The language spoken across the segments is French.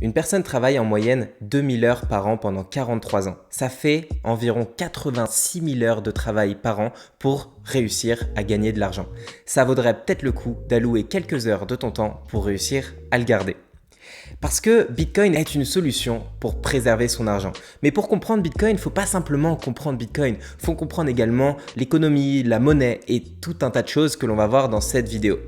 Une personne travaille en moyenne 2000 heures par an pendant 43 ans. Ça fait environ 86 000 heures de travail par an pour réussir à gagner de l'argent. Ça vaudrait peut-être le coup d'allouer quelques heures de ton temps pour réussir à le garder. Parce que Bitcoin est une solution pour préserver son argent. Mais pour comprendre Bitcoin, il ne faut pas simplement comprendre Bitcoin, il faut comprendre également l'économie, la monnaie et tout un tas de choses que l'on va voir dans cette vidéo.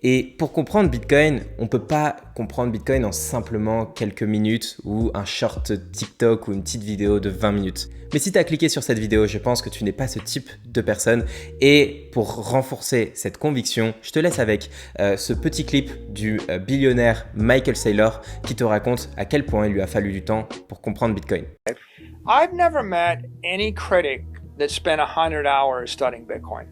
Et pour comprendre Bitcoin, on ne peut pas comprendre Bitcoin en simplement quelques minutes ou un short TikTok ou une petite vidéo de 20 minutes. Mais si tu as cliqué sur cette vidéo, je pense que tu n'es pas ce type de personne. Et pour renforcer cette conviction, je te laisse avec ce petit clip du billionnaire Michael Saylor qui te raconte à quel point il lui a fallu du temps pour comprendre Bitcoin. I've never met any critic that spent 100 hours studying Bitcoin.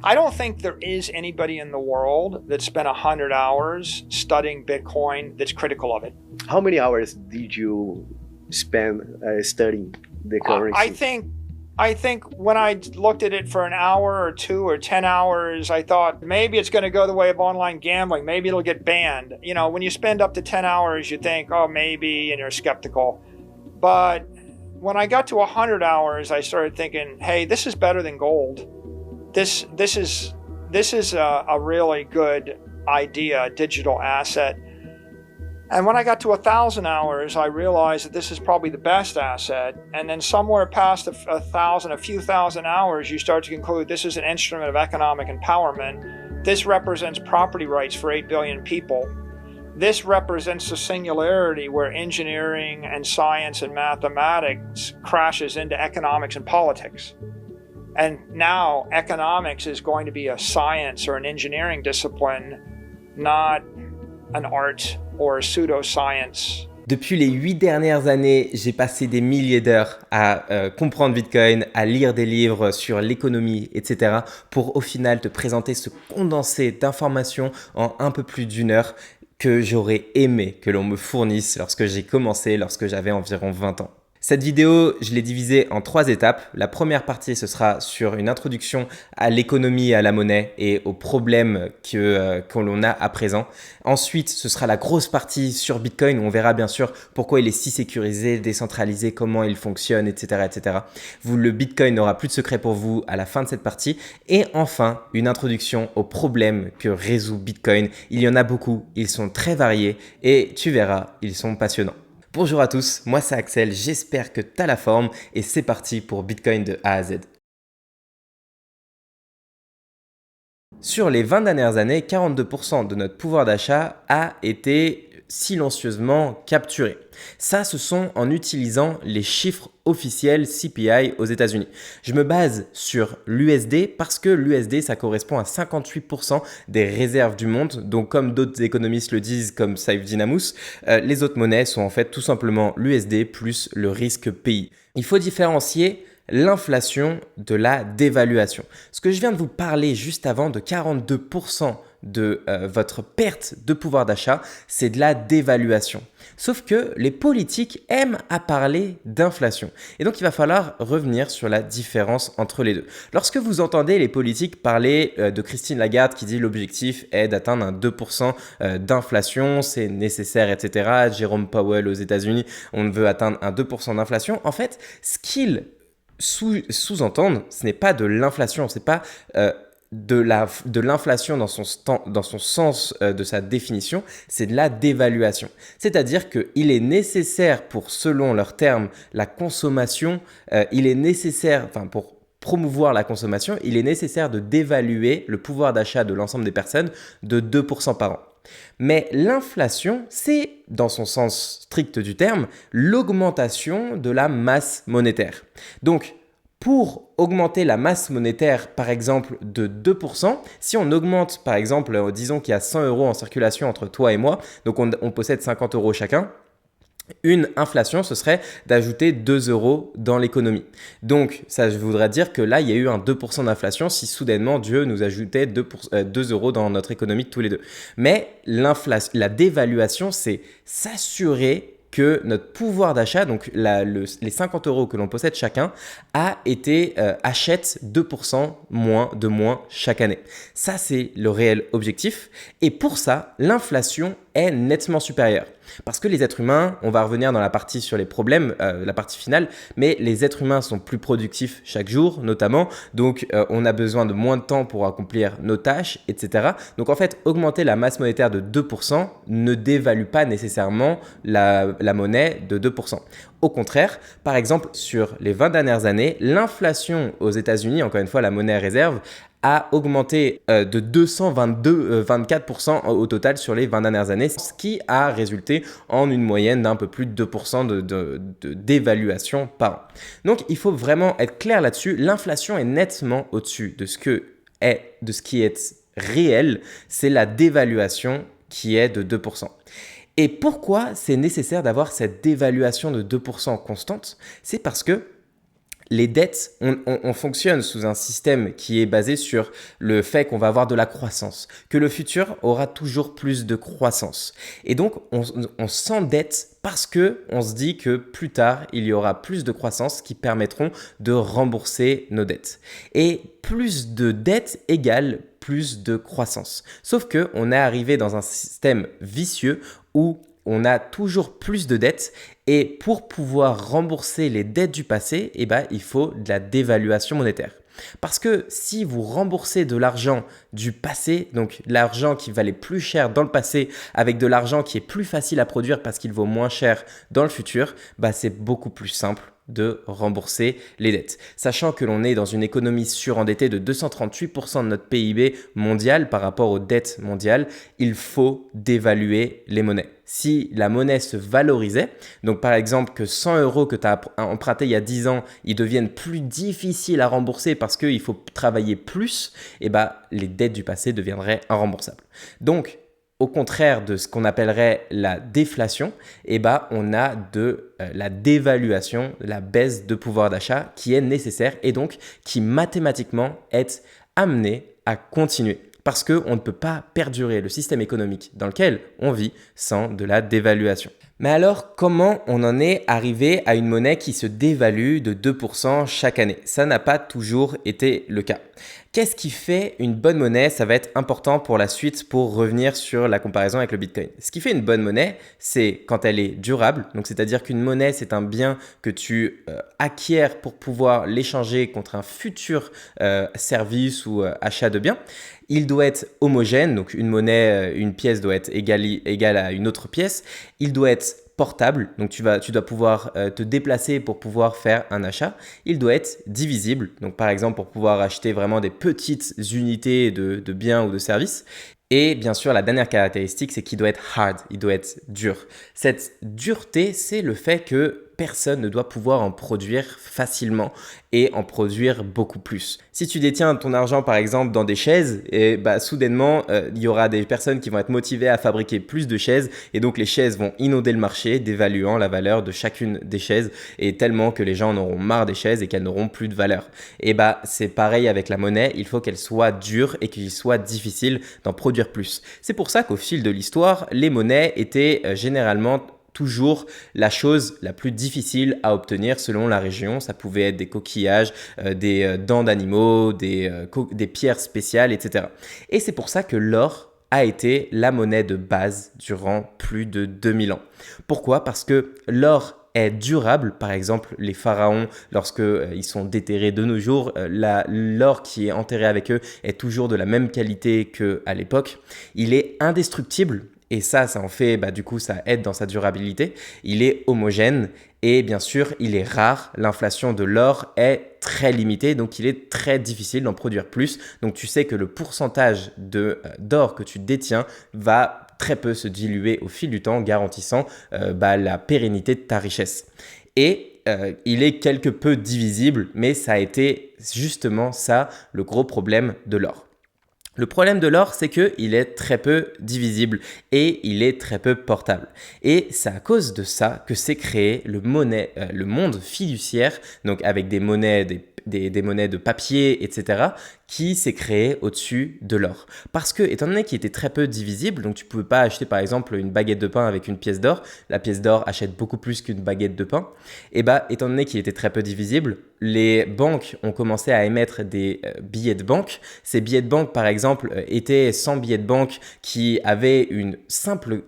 I don't think there is anybody in the world that spent 100 hours studying Bitcoin that's critical of it. How many hours did you spend studying the currency? I think when I looked at it for an hour or two or 10 hours, I thought maybe it's going to go the way of online gambling. Maybe it'll get banned. You know, when you spend up to 10 hours, you think, oh, maybe, and you're skeptical. But when I got to 100 hours, I started thinking, hey, this is better than gold. This is a really good idea, a digital asset. And when I got to 1,000 hours, I realized that this is probably the best asset. And then somewhere past a few thousand hours, you start to conclude this is an instrument of economic empowerment. This represents property rights for 8 billion people. This represents the singularity where engineering and science and mathematics crashes into economics and politics. And now economics is going to be a science or an engineering discipline, not an art or a pseudoscience. Depuis les 8 dernières années, j'ai passé des milliers d'heures à comprendre Bitcoin, à lire des livres sur l'économie, etc. pour au final te présenter ce condensé d'informations en un peu plus d'une heure que j'aurais aimé que l'on me fournisse lorsque j'ai commencé, lorsque j'avais environ 20 ans. Cette vidéo, je l'ai divisée en 3 étapes. La première partie, ce sera sur une introduction à l'économie et à la monnaie et aux problèmes que l'on a à présent. Ensuite, ce sera la grosse partie sur Bitcoin où on verra bien sûr pourquoi il est si sécurisé, décentralisé, comment il fonctionne, etc. etc. Le Bitcoin n'aura plus de secret pour vous à la fin de cette partie. Et enfin, une introduction aux problèmes que résout Bitcoin. Il y en a beaucoup, ils sont très variés et tu verras, ils sont passionnants. Bonjour à tous, moi c'est Axel, j'espère que tu as la forme et c'est parti pour Bitcoin de A à Z. Sur les 20 dernières années, 42% de notre pouvoir d'achat a été silencieusement capturé. Ça, ce sont en utilisant les chiffres officiels CPI aux États-Unis. Je me base sur l'USD parce que l'USD, ça correspond à 58% des réserves du monde. Donc, comme d'autres économistes le disent, comme Saïf Dinamous, les autres monnaies sont en fait tout simplement l'USD plus le risque pays. Il faut différencier l'inflation de la dévaluation. Ce que je viens de vous parler juste avant de 42% de votre perte de pouvoir d'achat, c'est de la dévaluation. Sauf que les politiques aiment à parler d'inflation. Et donc, il va falloir revenir sur la différence entre les deux. Lorsque vous entendez les politiques parler de Christine Lagarde qui dit l'objectif est d'atteindre un 2% d'inflation, c'est nécessaire, etc. Jérôme Powell aux États-Unis, on veut atteindre un 2% d'inflation. En fait, ce qu'ils sous-entendent, ce n'est pas de l'inflation, ce n'est pas de l'inflation dans son sens de sa définition, c'est de la dévaluation. C'est-à-dire qu'il est nécessaire pour, selon leurs termes, la consommation, il est nécessaire, pour promouvoir la consommation, il est nécessaire de dévaluer le pouvoir d'achat de l'ensemble des personnes de 2% par an. Mais l'inflation, c'est, dans son sens strict du terme, l'augmentation de la masse monétaire. Donc, pour augmenter la masse monétaire, par exemple, de 2%, si on augmente, par exemple, disons qu'il y a 100 € en circulation entre toi et moi, donc on possède 50 € chacun, une inflation, ce serait d'ajouter 2 € dans l'économie. Donc, ça voudrait dire que là, il y a eu un 2% d'inflation si soudainement Dieu nous ajoutait 2 € dans notre économie tous les deux. Mais la dévaluation, c'est s'assurer que notre pouvoir d'achat, donc les 50 € que l'on possède chacun, achète 2% de moins chaque année. Ça, c'est le réel objectif. Et pour ça, l'inflation est nettement supérieure. Parce que les êtres humains, on va revenir dans la partie sur les problèmes, la partie finale, mais les êtres humains sont plus productifs chaque jour, notamment. Donc, on a besoin de moins de temps pour accomplir nos tâches, etc. Donc, en fait, augmenter la masse monétaire de 2% ne dévalue pas nécessairement la monnaie de 2%. Au contraire, par exemple, sur les 20 dernières années, l'inflation aux États-Unis, encore une fois, la monnaie réserve, a augmenté de 224% au total sur les 20 dernières années, ce qui a résulté en une moyenne d'un peu plus de 2% de dévaluation par an. Donc, il faut vraiment être clair là-dessus. L'inflation est nettement au-dessus de ce qui est réel. C'est la dévaluation qui est de 2%. Et pourquoi c'est nécessaire d'avoir cette dévaluation de 2% constante ? C'est parce que les dettes, on fonctionne sous un système qui est basé sur le fait qu'on va avoir de la croissance, que le futur aura toujours plus de croissance. Et donc, on s'endette parce qu'on se dit que plus tard, il y aura plus de croissance qui permettront de rembourser nos dettes. Et plus de dettes égale plus de croissance. Sauf qu'on est arrivé dans un système vicieux où on a toujours plus de dettes et pour pouvoir rembourser les dettes du passé, il faut de la dévaluation monétaire. Parce que si vous remboursez de l'argent du passé, donc l'argent qui valait plus cher dans le passé avec de l'argent qui est plus facile à produire parce qu'il vaut moins cher dans le futur, c'est beaucoup plus simple de rembourser les dettes. Sachant que l'on est dans une économie surendettée de 238% de notre PIB mondial par rapport aux dettes mondiales, il faut dévaluer les monnaies. Si la monnaie se valorisait, donc par exemple que 100 € que tu as emprunté il y a 10 ans, ils deviennent plus difficiles à rembourser parce qu'il faut travailler plus, les dettes du passé deviendraient irremboursables. Donc, au contraire de ce qu'on appellerait la déflation, on a de la dévaluation, la baisse de pouvoir d'achat qui est nécessaire et donc qui mathématiquement est amenée à continuer. Parce qu'on ne peut pas perdurer le système économique dans lequel on vit sans de la dévaluation. Mais alors, comment on en est arrivé à une monnaie qui se dévalue de 2% chaque année ? Ça n'a pas toujours été le cas. Qu'est-ce qui fait une bonne monnaie ? Ça va être important pour la suite pour revenir sur la comparaison avec le Bitcoin. Ce qui fait une bonne monnaie, c'est quand elle est durable. Donc, c'est-à-dire qu'une monnaie, c'est un bien que tu acquiers pour pouvoir l'échanger contre un futur service ou achat de biens. Il doit être homogène, donc une monnaie, une pièce doit être égale à une autre pièce. Il doit être portable, donc tu dois pouvoir te déplacer pour pouvoir faire un achat. Il doit être divisible, donc par exemple pour pouvoir acheter vraiment des petites unités de biens ou de services. Et bien sûr, la dernière caractéristique, c'est qu'il doit être hard, il doit être dur. Cette dureté, c'est le fait que personne ne doit pouvoir en produire facilement et en produire beaucoup plus. Si tu détiens ton argent par exemple dans des chaises, soudainement il y aura des personnes qui vont être motivées à fabriquer plus de chaises et donc les chaises vont inonder le marché, dévaluant la valeur de chacune des chaises et tellement que les gens en auront marre des chaises et qu'elles n'auront plus de valeur. Et c'est pareil avec la monnaie, il faut qu'elle soit dure et qu'il soit difficile d'en produire plus. C'est pour ça qu'au fil de l'histoire, les monnaies étaient généralement toujours la chose la plus difficile à obtenir selon la région. Ça pouvait être des coquillages, des dents d'animaux, des pierres spéciales, etc. Et c'est pour ça que l'or a été la monnaie de base durant plus de 2000 ans. Pourquoi ? Parce que l'or est durable. Par exemple, les pharaons, lorsqu'ils sont déterrés de nos jours, l'or qui est enterré avec eux est toujours de la même qualité qu'à l'époque. Il est indestructible. Et ça en fait, du coup, ça aide dans sa durabilité. Il est homogène et bien sûr, il est rare. L'inflation de l'or est très limitée, donc il est très difficile d'en produire plus. Donc, tu sais que le pourcentage d'or que tu détiens va très peu se diluer au fil du temps, garantissant la pérennité de ta richesse. Et il est quelque peu divisible, mais ça a été justement ça le gros problème de l'or. Le problème de l'or, c'est qu'il est très peu divisible et il est très peu portable. Et c'est à cause de ça que s'est créé le monde fiduciaire, donc avec des monnaies, des monnaies de papier, etc., qui s'est créé au-dessus de l'or. Parce que, étant donné qu'il était très peu divisible, donc tu ne pouvais pas acheter par exemple une baguette de pain avec une pièce d'or, la pièce d'or achète beaucoup plus qu'une baguette de pain, et étant donné qu'il était très peu divisible, les banques ont commencé à émettre des billets de banque. Ces billets de banque, par exemple, étaient 100 billets de banque qui avaient une simple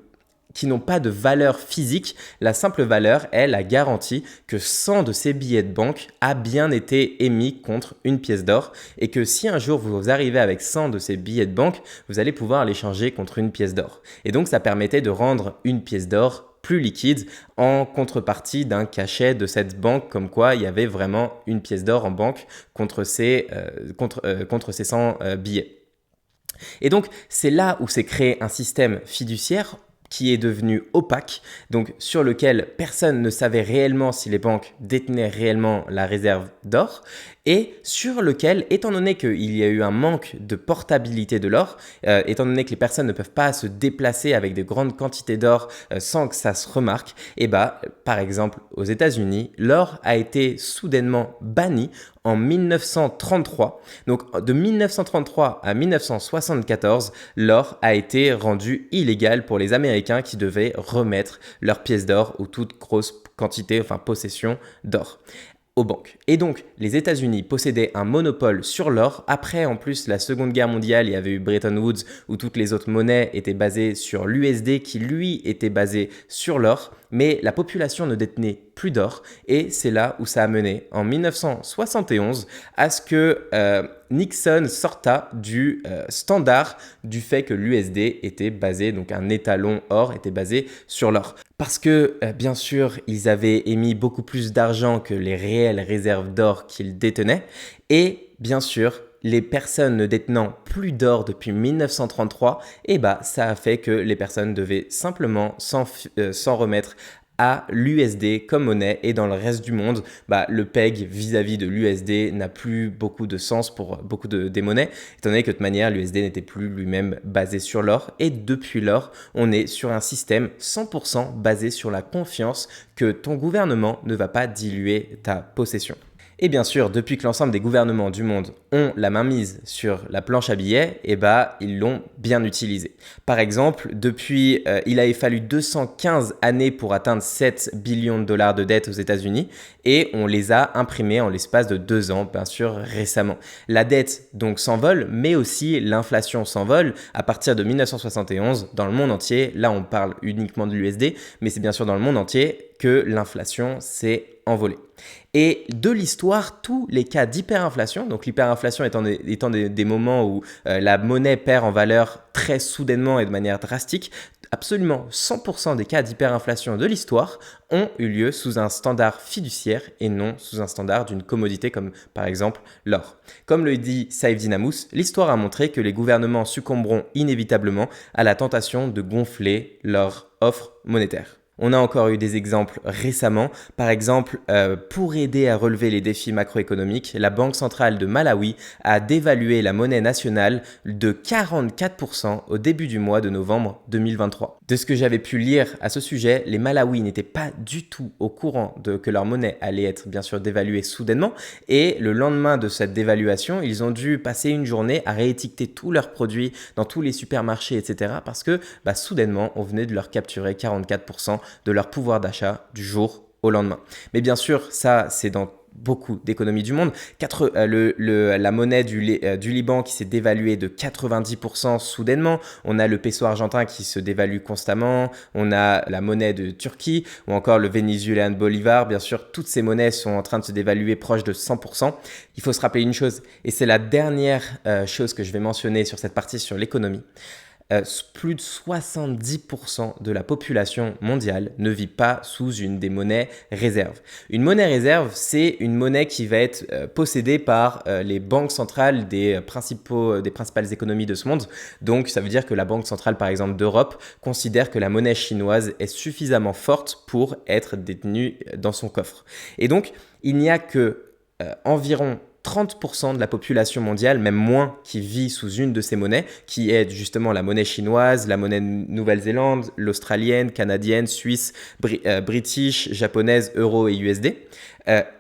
qui n'ont pas de valeur physique. La simple valeur est la garantie que 100 de ces billets de banque a bien été émis contre une pièce d'or et que si un jour vous arrivez avec 100 de ces billets de banque, vous allez pouvoir les changer contre une pièce d'or. Et donc ça permettait de rendre une pièce d'or plus liquide en contrepartie d'un cachet de cette banque, comme quoi il y avait vraiment une pièce d'or en banque contre ces 100 billets. Et donc, c'est là où s'est créé un système fiduciaire qui est devenu opaque, donc sur lequel personne ne savait réellement si les banques détenaient réellement la réserve d'or, et sur lequel, étant donné qu'il y a eu un manque de portabilité de l'or, étant donné que les personnes ne peuvent pas se déplacer avec de grandes quantités d'or sans que ça se remarque, et par exemple aux États-Unis, l'or a été soudainement banni en 1933. Donc de 1933 à 1974, l'or a été rendu illégal pour les Américains qui devaient remettre leurs pièces d'or ou toute grosse quantité, possession d'or aux banques. Et donc, les États-Unis possédaient un monopole sur l'or. Après, en plus, la Seconde Guerre mondiale, il y avait eu Bretton Woods où toutes les autres monnaies étaient basées sur l'USD qui, lui, était basé sur l'or. Mais la population ne détenait plus d'or et c'est là où ça a mené en 1971 à ce que Nixon sorta du standard du fait que l'USD était basé, donc un étalon or était basé sur l'or. Parce que bien sûr, ils avaient émis beaucoup plus d'argent que les réelles réserves d'or qu'ils détenaient et bien sûr, les personnes ne détenant plus d'or depuis 1933, ça a fait que les personnes devaient simplement s'en remettre à l'USD comme monnaie et dans le reste du monde, le PEG vis-à-vis de l'USD n'a plus beaucoup de sens pour beaucoup des monnaies, étant donné que de toute manière l'USD n'était plus lui-même basé sur l'or et depuis lors, on est sur un système 100% basé sur la confiance que ton gouvernement ne va pas diluer ta possession. Et bien sûr, depuis que l'ensemble des gouvernements du monde ont la main mise sur la planche à billets, ils l'ont bien utilisée. Par exemple, il avait fallu 215 années pour atteindre 7 billions de dollars de dette aux États-Unis et on les a imprimés en l'espace de 2 ans, bien sûr, récemment. La dette donc s'envole, mais aussi l'inflation s'envole à partir de 1971 dans le monde entier. Là, on parle uniquement de l'USD, mais c'est bien sûr dans le monde entier que l'inflation s'est envolée. Et de l'histoire, tous les cas d'hyperinflation, donc l'hyperinflation étant des moments où la monnaie perd en valeur très soudainement et de manière drastique, absolument 100% des cas d'hyperinflation de l'histoire ont eu lieu sous un standard fiduciaire et non sous un standard d'une commodité comme par exemple l'or. Comme le dit Saïf Dinamous, l'histoire a montré que les gouvernements succomberont inévitablement à la tentation de gonfler leur offre monétaire. On a encore eu des exemples récemment. Par exemple, pour aider à relever les défis macroéconomiques, la Banque centrale de Malawi a dévalué la monnaie nationale de 44% au début du mois de novembre 2023. De ce que j'avais pu lire à ce sujet, les Malawi n'étaient pas du tout au courant que leur monnaie allait être bien sûr dévaluée soudainement et le lendemain de cette dévaluation, ils ont dû passer une journée à réétiqueter tous leurs produits dans tous les supermarchés, etc. parce que soudainement, on venait de leur capturer 44% de leur pouvoir d'achat du jour au lendemain. Mais bien sûr, ça, c'est dans beaucoup d'économies du monde. La monnaie du Liban qui s'est dévaluée de 90% soudainement. On a le peso argentin qui se dévalue constamment. On a la monnaie de Turquie ou encore le vénézuélien bolivar. Bien sûr, toutes ces monnaies sont en train de se dévaluer proche de 100%. Il faut se rappeler une chose, et c'est la dernière chose que je vais mentionner sur cette partie sur l'économie. Plus de 70% de la population mondiale ne vit pas sous une des monnaies réserves. Une monnaie réserve, c'est une monnaie qui va être possédée par les banques centrales des principales économies de ce monde. Donc, ça veut dire que la Banque centrale, par exemple, d'Europe, considère que la monnaie chinoise est suffisamment forte pour être détenue dans son coffre. Et donc, il n'y a que environ 30% de la population mondiale, même moins, qui vit sous une de ces monnaies, qui est justement la monnaie chinoise, la monnaie Nouvelle-Zélande, l'australienne, canadienne, suisse, british, japonaise, euro et USD.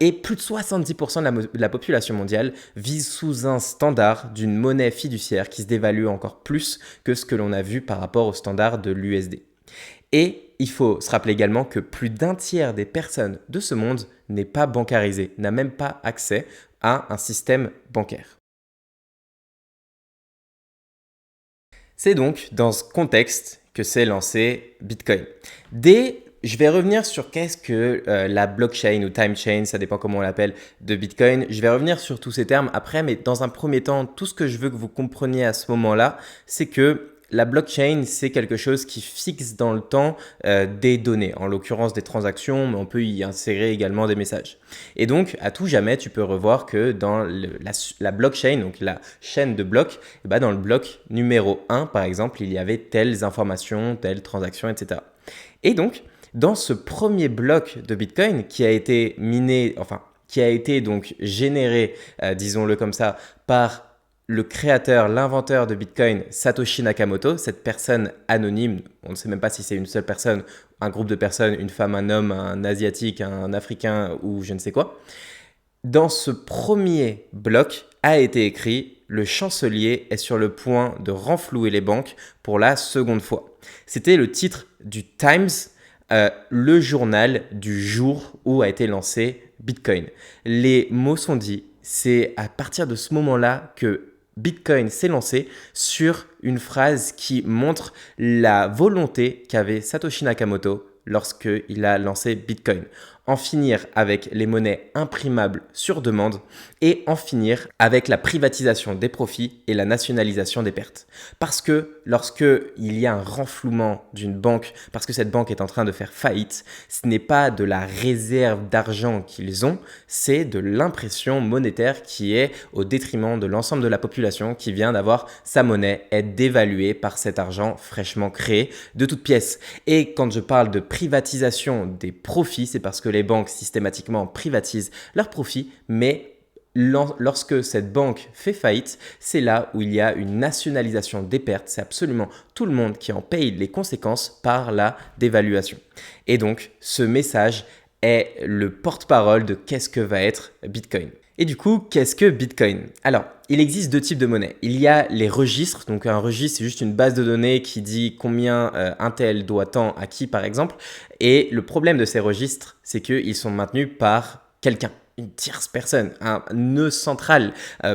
Et plus de 70% de la population mondiale vit sous un standard d'une monnaie fiduciaire qui se dévalue encore plus que ce que l'on a vu par rapport au standard de l'USD. Et il faut se rappeler également que plus d'un tiers des personnes de ce monde n'est pas bancarisé, n'a même pas accès à un système bancaire. C'est donc dans ce contexte que s'est lancé Bitcoin. Je vais revenir sur qu'est-ce que la blockchain ou time chain, ça dépend comment on l'appelle, de Bitcoin. Je vais revenir sur tous ces termes après, mais dans un premier temps, tout ce que je veux que vous compreniez à ce moment-là, c'est que la blockchain, c'est quelque chose qui fixe dans le temps des données, en l'occurrence des transactions, mais on peut y insérer également des messages. Et donc, à tout jamais, tu peux revoir que dans la blockchain, donc la chaîne de blocs, dans le bloc numéro 1, par exemple, il y avait telles informations, telles transactions, etc. Et donc, dans ce premier bloc de Bitcoin qui a été miné, qui a été donc généré, disons-le comme ça, par le créateur, l'inventeur de Bitcoin, Satoshi Nakamoto, cette personne anonyme, on ne sait même pas si c'est une seule personne, un groupe de personnes, une femme, un homme, un asiatique, un africain ou je ne sais quoi. Dans ce premier bloc a été écrit « Le chancelier est sur le point de renflouer les banques pour la seconde fois ». C'était le titre du Times, le journal du jour où a été lancé Bitcoin. Les mots sont dits, c'est à partir de ce moment-là que Bitcoin s'est lancé sur une phrase qui montre la volonté qu'avait Satoshi Nakamoto lorsqu'il a lancé Bitcoin. En finir avec les monnaies imprimables sur demande et en finir avec la privatisation des profits et la nationalisation des pertes. Parce que lorsque il y a un renflouement d'une banque, parce que cette banque est en train de faire faillite, ce n'est pas de la réserve d'argent qu'ils ont, c'est de l'impression monétaire qui est au détriment de l'ensemble de la population qui vient d'avoir sa monnaie être dévaluée par cet argent fraîchement créé de toutes pièces. Et quand je parle de privatisation des profits, c'est parce que les banques systématiquement privatisent leurs profits, mais lorsque cette banque fait faillite, c'est là où il y a une nationalisation des pertes. C'est absolument tout le monde qui en paye les conséquences par la dévaluation. Et donc, ce message est le porte-parole de qu'est-ce que va être Bitcoin. Et du coup, qu'est-ce que Bitcoin? Alors, il existe deux types de monnaies. Il y a les registres. Donc, un registre, c'est juste une base de données qui dit combien un tel doit tant à qui, par exemple. Et le problème de ces registres, c'est qu'ils sont maintenus par quelqu'un, une tierce personne, un nœud central.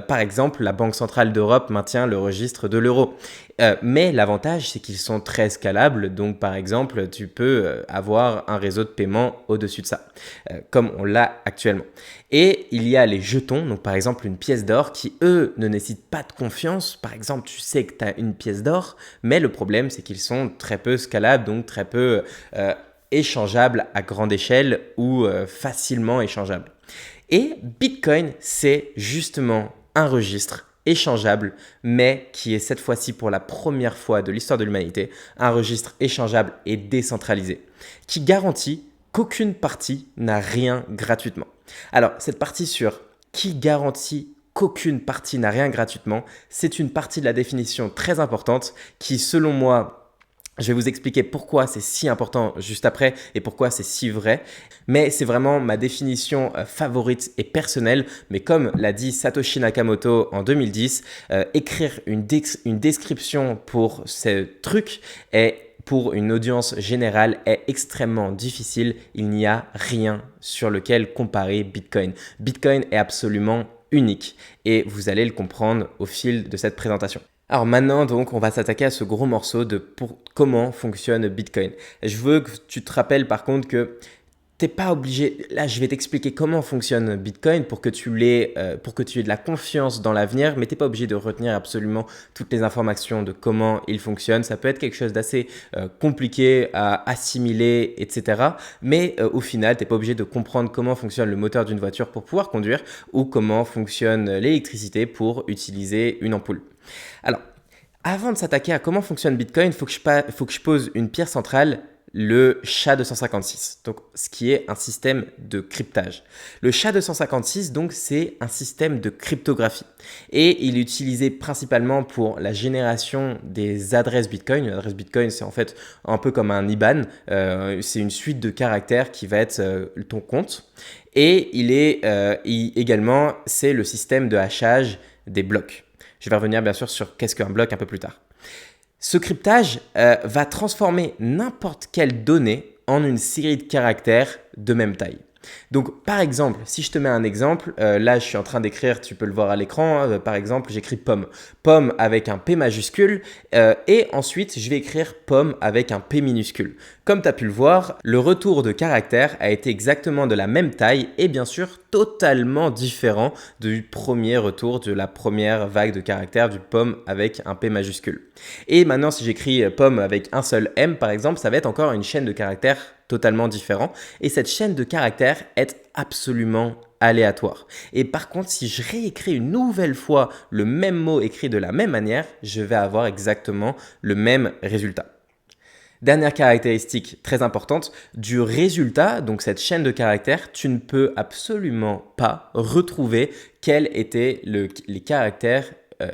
Par exemple, la Banque centrale d'Europe maintient le registre de l'euro. Mais l'avantage, c'est qu'ils sont très scalables. Donc, par exemple, tu peux avoir un réseau de paiement au-dessus de ça, comme on l'a actuellement. Et il y a les jetons, donc par exemple une pièce d'or qui, eux, ne nécessitent pas de confiance. Par exemple, tu sais que tu as une pièce d'or, mais le problème, c'est qu'ils sont très peu scalables, donc très peu échangeables à grande échelle ou facilement échangeables. Et Bitcoin, c'est justement un registre échangeable, mais qui est cette fois-ci pour la première fois de l'histoire de l'humanité, un registre échangeable et décentralisé, qui garantit qu'aucune partie n'a rien gratuitement. Alors, cette partie sur qui garantit qu'aucune partie n'a rien gratuitement, c'est une partie de la définition très importante qui, selon moi, je vais vous expliquer pourquoi c'est si important juste après et pourquoi c'est si vrai. Mais c'est vraiment ma définition favorite et personnelle. Mais comme l'a dit Satoshi Nakamoto en 2010, écrire une description pour ce truc pour une audience générale est extrêmement difficile. Il n'y a rien sur lequel comparer Bitcoin. Bitcoin est absolument unique et vous allez le comprendre au fil de cette présentation. Alors maintenant, donc, on va s'attaquer à ce gros morceau de comment fonctionne Bitcoin. Je veux que tu te rappelles par contre que t'es pas obligé. Là, je vais t'expliquer comment fonctionne Bitcoin pour que tu aies de la confiance dans l'avenir, mais t'es pas obligé de retenir absolument toutes les informations de comment il fonctionne. Ça peut être quelque chose d'assez compliqué à assimiler, etc. Mais au final, t'es pas obligé de comprendre comment fonctionne le moteur d'une voiture pour pouvoir conduire ou comment fonctionne l'électricité pour utiliser une ampoule. Alors, avant de s'attaquer à comment fonctionne Bitcoin, il faut que je pose une pierre centrale, le SHA-256, donc, ce qui est un système de cryptage. Le SHA-256, donc, c'est un système de cryptographie et il est utilisé principalement pour la génération des adresses Bitcoin. Une adresse Bitcoin, c'est en fait un peu comme un IBAN, c'est une suite de caractères qui va être ton compte et également, c'est le système de hachage des blocs. Je vais revenir bien sûr sur qu'est-ce qu'un bloc un peu plus tard. Ce cryptage va transformer n'importe quelle donnée en une série de caractères de même taille. Donc par exemple, si je te mets un exemple, là je suis en train d'écrire, tu peux le voir à l'écran, par exemple j'écris pomme. Pomme avec un P majuscule et ensuite je vais écrire pomme avec un P minuscule. Comme tu as pu le voir, le retour de caractère a été exactement de la même taille et bien sûr totalement différent du premier retour de la première vague de caractère du pomme avec un P majuscule. Et maintenant si j'écris pomme avec un seul M par exemple, ça va être encore une chaîne de caractères totalement différent et cette chaîne de caractères est absolument aléatoire. Et par contre, si je réécris une nouvelle fois le même mot écrit de la même manière, je vais avoir exactement le même résultat. Dernière caractéristique très importante, du résultat, donc cette chaîne de caractères, tu ne peux absolument pas retrouver quels étaient les caractères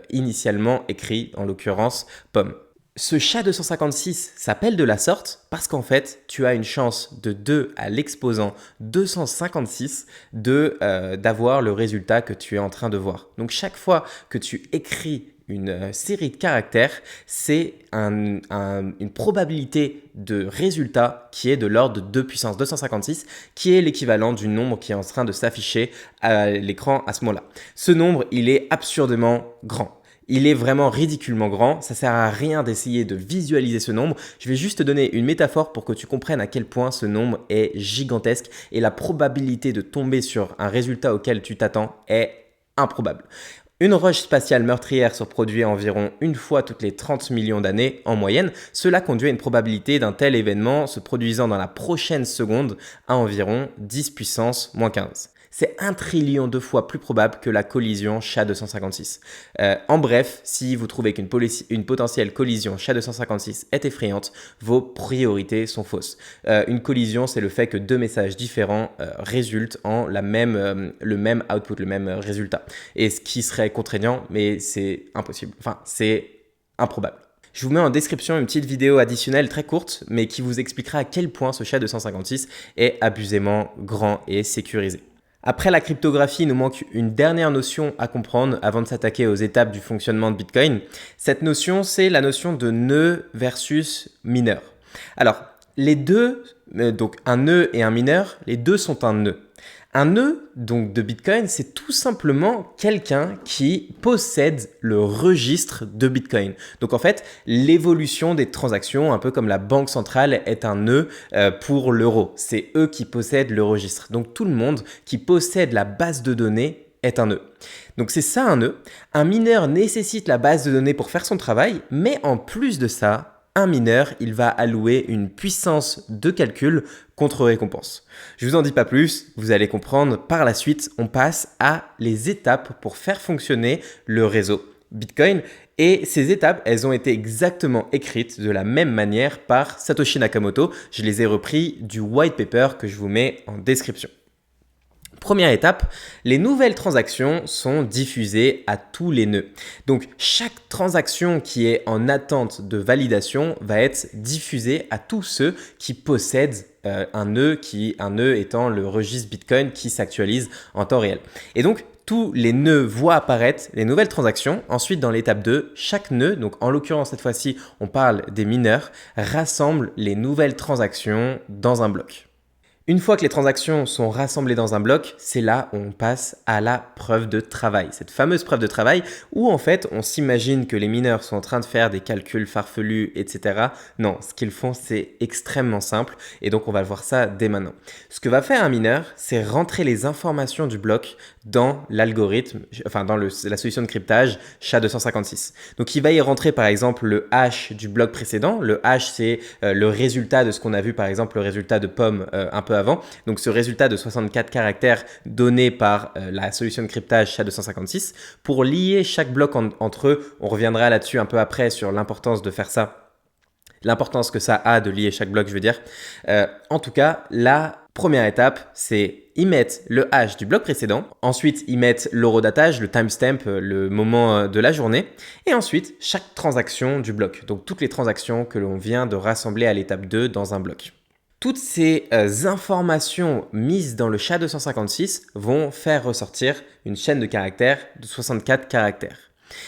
initialement écrits, en l'occurrence pomme. Ce SHA-256 s'appelle de la sorte parce qu'en fait, tu as une chance de 2 à l'exposant 256 d'avoir le résultat que tu es en train de voir. Donc chaque fois que tu écris une série de caractères, c'est une probabilité de résultat qui est de l'ordre de 2 puissance 256, qui est l'équivalent du nombre qui est en train de s'afficher à l'écran à ce moment-là. Ce nombre, il est absurdement grand. Il est vraiment ridiculement grand, ça sert à rien d'essayer de visualiser ce nombre. Je vais juste te donner une métaphore pour que tu comprennes à quel point ce nombre est gigantesque et la probabilité de tomber sur un résultat auquel tu t'attends est improbable. Une roche spatiale meurtrière se produit environ une fois toutes les 30 millions d'années en moyenne. Cela conduit à une probabilité d'un tel événement se produisant dans la prochaine seconde à environ 10 puissance moins 15. C'est 1 trillion de fois plus probable que la collision SHA-256. En bref, si vous trouvez qu'une potentielle collision SHA-256 est effrayante, vos priorités sont fausses. Une collision, c'est le fait que 2 messages différents résultent en le même output, le même résultat. Et ce qui serait contraignant, mais c'est impossible. Enfin, c'est improbable. Je vous mets en description une petite vidéo additionnelle très courte, mais qui vous expliquera à quel point ce SHA-256 est abusément grand et sécurisé. Après la cryptographie, il nous manque une dernière notion à comprendre avant de s'attaquer aux étapes du fonctionnement de Bitcoin. Cette notion, c'est la notion de nœud versus mineur. Alors, les deux, donc un nœud et un mineur, les deux sont un nœud. Un nœud donc de Bitcoin, c'est tout simplement quelqu'un qui possède le registre de Bitcoin. Donc en fait, l'évolution des transactions, un peu comme la banque centrale est un nœud pour l'euro. C'est eux qui possèdent le registre. Donc tout le monde qui possède la base de données est un nœud. Donc c'est ça un nœud. Un mineur nécessite la base de données pour faire son travail, mais en plus de ça, un mineur, il va allouer une puissance de calcul contre récompense. Je vous en dis pas plus, vous allez comprendre par la suite. On passe à les étapes pour faire fonctionner le réseau Bitcoin. Et ces étapes, elles ont été exactement écrites de la même manière par Satoshi Nakamoto. Je les ai repris du white paper que je vous mets en description. Première étape, les nouvelles transactions sont diffusées à tous les nœuds. Donc, chaque transaction qui est en attente de validation va être diffusée à tous ceux qui possèdent un nœud étant le registre Bitcoin qui s'actualise en temps réel. Et donc, tous les nœuds voient apparaître les nouvelles transactions. Ensuite, dans l'étape 2, chaque nœud, donc en l'occurrence cette fois-ci, on parle des mineurs, rassemble les nouvelles transactions dans un bloc. Une fois que les transactions sont rassemblées dans un bloc, c'est là où on passe à la preuve de travail. Cette fameuse preuve de travail où en fait on s'imagine que les mineurs sont en train de faire des calculs farfelus, etc. Non, ce qu'ils font c'est extrêmement simple et donc on va voir ça dès maintenant. Ce que va faire un mineur, c'est rentrer les informations du bloc dans l'algorithme, enfin dans la solution de cryptage SHA-256. Donc il va y rentrer par exemple le hash du bloc précédent. Le hash c'est le résultat de ce qu'on a vu par exemple le résultat de pomme un peu avant. Donc ce résultat de 64 caractères donné par la solution de cryptage SHA-256. Pour lier chaque bloc entre eux, on reviendra là-dessus un peu après sur l'importance de faire ça. L'importance que ça a de lier chaque bloc, je veux dire. En tout cas, la première étape, c'est ils mettent le hash du bloc précédent. Ensuite, ils mettent l'horodatage, le timestamp, le moment de la journée. Et ensuite, chaque transaction du bloc. Donc toutes les transactions que l'on vient de rassembler à l'étape 2 dans un bloc. Toutes ces informations mises dans le SHA-256 vont faire ressortir une chaîne de caractères de 64 caractères.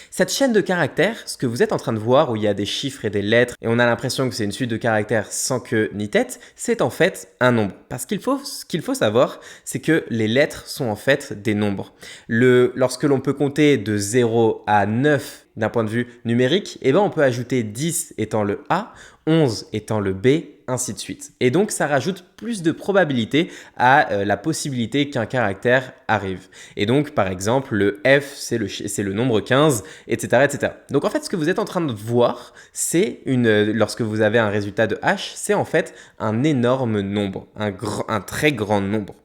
Cette chaîne de caractères, ce que vous êtes en train de voir où il y a des chiffres et des lettres et on a l'impression que c'est une suite de caractères sans queue ni tête, c'est en fait un nombre. Parce ce qu'il faut savoir, c'est que les lettres sont en fait des nombres. Lorsque l'on peut compter de 0 à 9 d'un point de vue numérique, eh ben on peut ajouter 10 étant le A, 11 étant le B, ainsi de suite. Et donc, ça rajoute plus de probabilité à la possibilité qu'un caractère arrive. Et donc, par exemple, le F, c'est le nombre 15, etc., etc. Donc, en fait, ce que vous êtes en train de voir, c'est lorsque vous avez un résultat de H, c'est en fait un énorme nombre, un très grand nombre.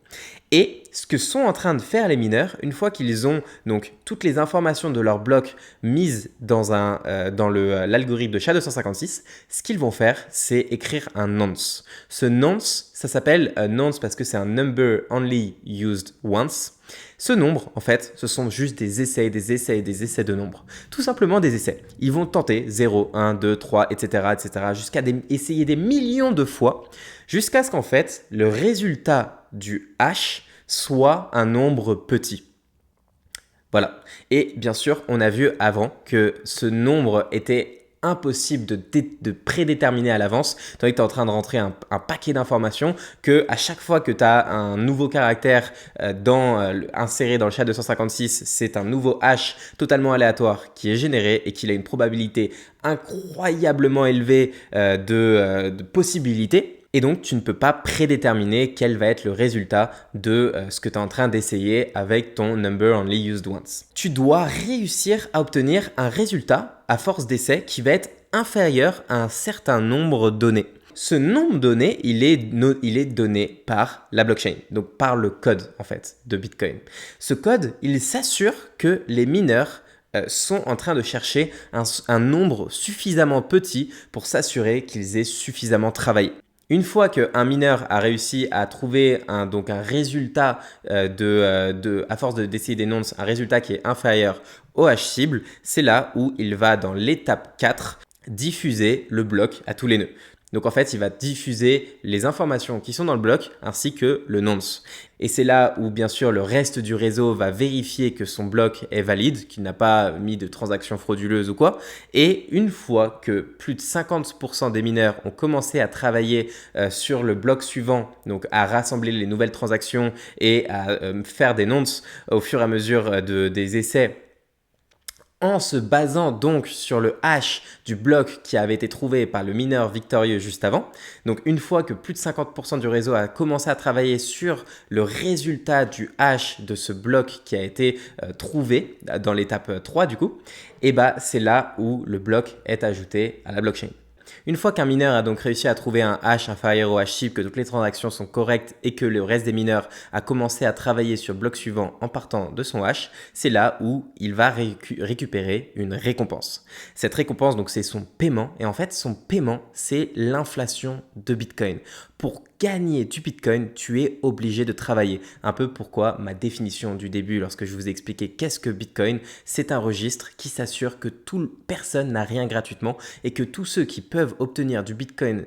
Et ce que sont en train de faire les mineurs, une fois qu'ils ont donc toutes les informations de leur bloc mises dans l'algorithme de SHA-256, ce qu'ils vont faire, c'est écrire un nonce. Ce nonce, ça s'appelle nonce parce que c'est un number only used once. Ce nombre, en fait, ce sont juste des essais de nombres. Tout simplement des essais. Ils vont tenter 0, 1, 2, 3, etc., jusqu'à essayer des millions de fois, jusqu'à ce qu'en fait, le résultat du H soit un nombre petit. Voilà. Et bien sûr, on a vu avant que ce nombre était impossible de prédéterminer à l'avance, tandis que tu es en train de rentrer un paquet d'informations, que à chaque fois que tu as un nouveau caractère inséré dans le SHA-256, c'est un nouveau hash totalement aléatoire qui est généré et qu'il a une probabilité incroyablement élevée de possibilités. Et donc, tu ne peux pas prédéterminer quel va être le résultat de ce que tu es en train d'essayer avec ton number only used once. Tu dois réussir à obtenir un résultat à force d'essais qui va être inférieur à un certain nombre donné. Ce nombre donné, il est donné par la blockchain, donc par le code en fait de Bitcoin. Ce code, il s'assure que les mineurs sont en train de chercher un nombre suffisamment petit pour s'assurer qu'ils aient suffisamment travaillé. Une fois qu'un mineur a réussi à trouver un résultat à force d'essayer des nonces, un résultat qui est inférieur au hash cible, c'est là où il va dans l'étape 4 diffuser le bloc à tous les nœuds. Donc en fait, il va diffuser les informations qui sont dans le bloc ainsi que le nonce. Et c'est là où bien sûr le reste du réseau va vérifier que son bloc est valide, qu'il n'a pas mis de transactions frauduleuses ou quoi. Et une fois que plus de 50% des mineurs ont commencé à travailler sur le bloc suivant, donc à rassembler les nouvelles transactions et à faire des nonces au fur et à mesure des essais, en se basant donc sur le hash du bloc qui avait été trouvé par le mineur victorieux juste avant. Donc une fois que plus de 50% du réseau a commencé à travailler sur le résultat du hash de ce bloc qui a été trouvé dans l'étape 3 du coup, et c'est là où le bloc est ajouté à la blockchain. Une fois qu'un mineur a donc réussi à trouver un hash inférieur au hash cible, que toutes les transactions sont correctes et que le reste des mineurs a commencé à travailler sur le bloc suivant en partant de son hash, c'est là où il va récupérer une récompense. Cette récompense, donc, c'est son paiement. Et en fait, son paiement, c'est l'inflation de Bitcoin. Pour gagner du Bitcoin, tu es obligé de travailler. Un peu pourquoi ma définition du début, lorsque je vous ai expliqué qu'est-ce que Bitcoin, c'est un registre qui s'assure que personne n'a rien gratuitement et que tous ceux qui peuvent obtenir du Bitcoin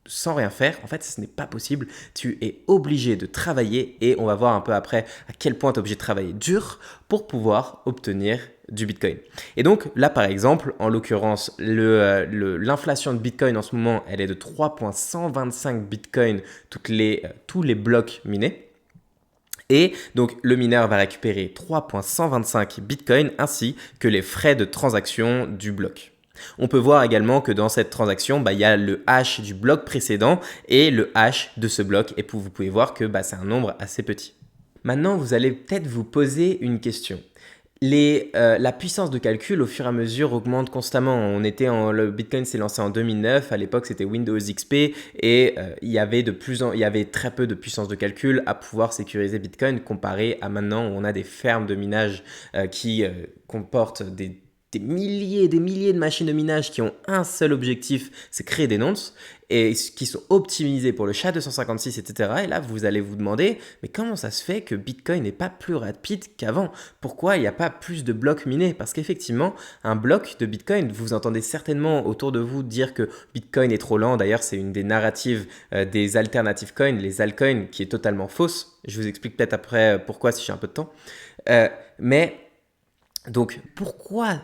sans rien faire, en fait, ce n'est pas possible. Tu es obligé de travailler et on va voir un peu après à quel point tu es obligé de travailler dur pour pouvoir obtenir du Bitcoin. Et donc là, par exemple, en l'occurrence, l'inflation de Bitcoin en ce moment, elle est de 3,125 Bitcoin tous les blocs minés. Et donc, le mineur va récupérer 3,125 Bitcoin ainsi que les frais de transaction du bloc. On peut voir également que dans cette transaction, il y a le hash du bloc précédent et le hash de ce bloc. Et vous pouvez voir que c'est un nombre assez petit. Maintenant, vous allez peut-être vous poser une question. La puissance de calcul au fur et à mesure augmente constamment. Le Bitcoin s'est lancé en 2009, à l'époque c'était Windows XP et il y avait très peu de puissance de calcul à pouvoir sécuriser Bitcoin comparé à maintenant où on a des fermes de minage qui comportent des milliers et des milliers de machines de minage qui ont un seul objectif, c'est créer des nonces et qui sont optimisés pour le SHA-256, etc. Et là, vous allez vous demander, mais comment ça se fait que Bitcoin n'est pas plus rapide qu'avant ? Pourquoi il n'y a pas plus de blocs minés ? Parce qu'effectivement, un bloc de Bitcoin, vous entendez certainement autour de vous dire que Bitcoin est trop lent. D'ailleurs, c'est une des narratives des alternative coins, les altcoins, qui est totalement fausse. Je vous explique peut-être après pourquoi si j'ai un peu de temps. Mais Donc pourquoi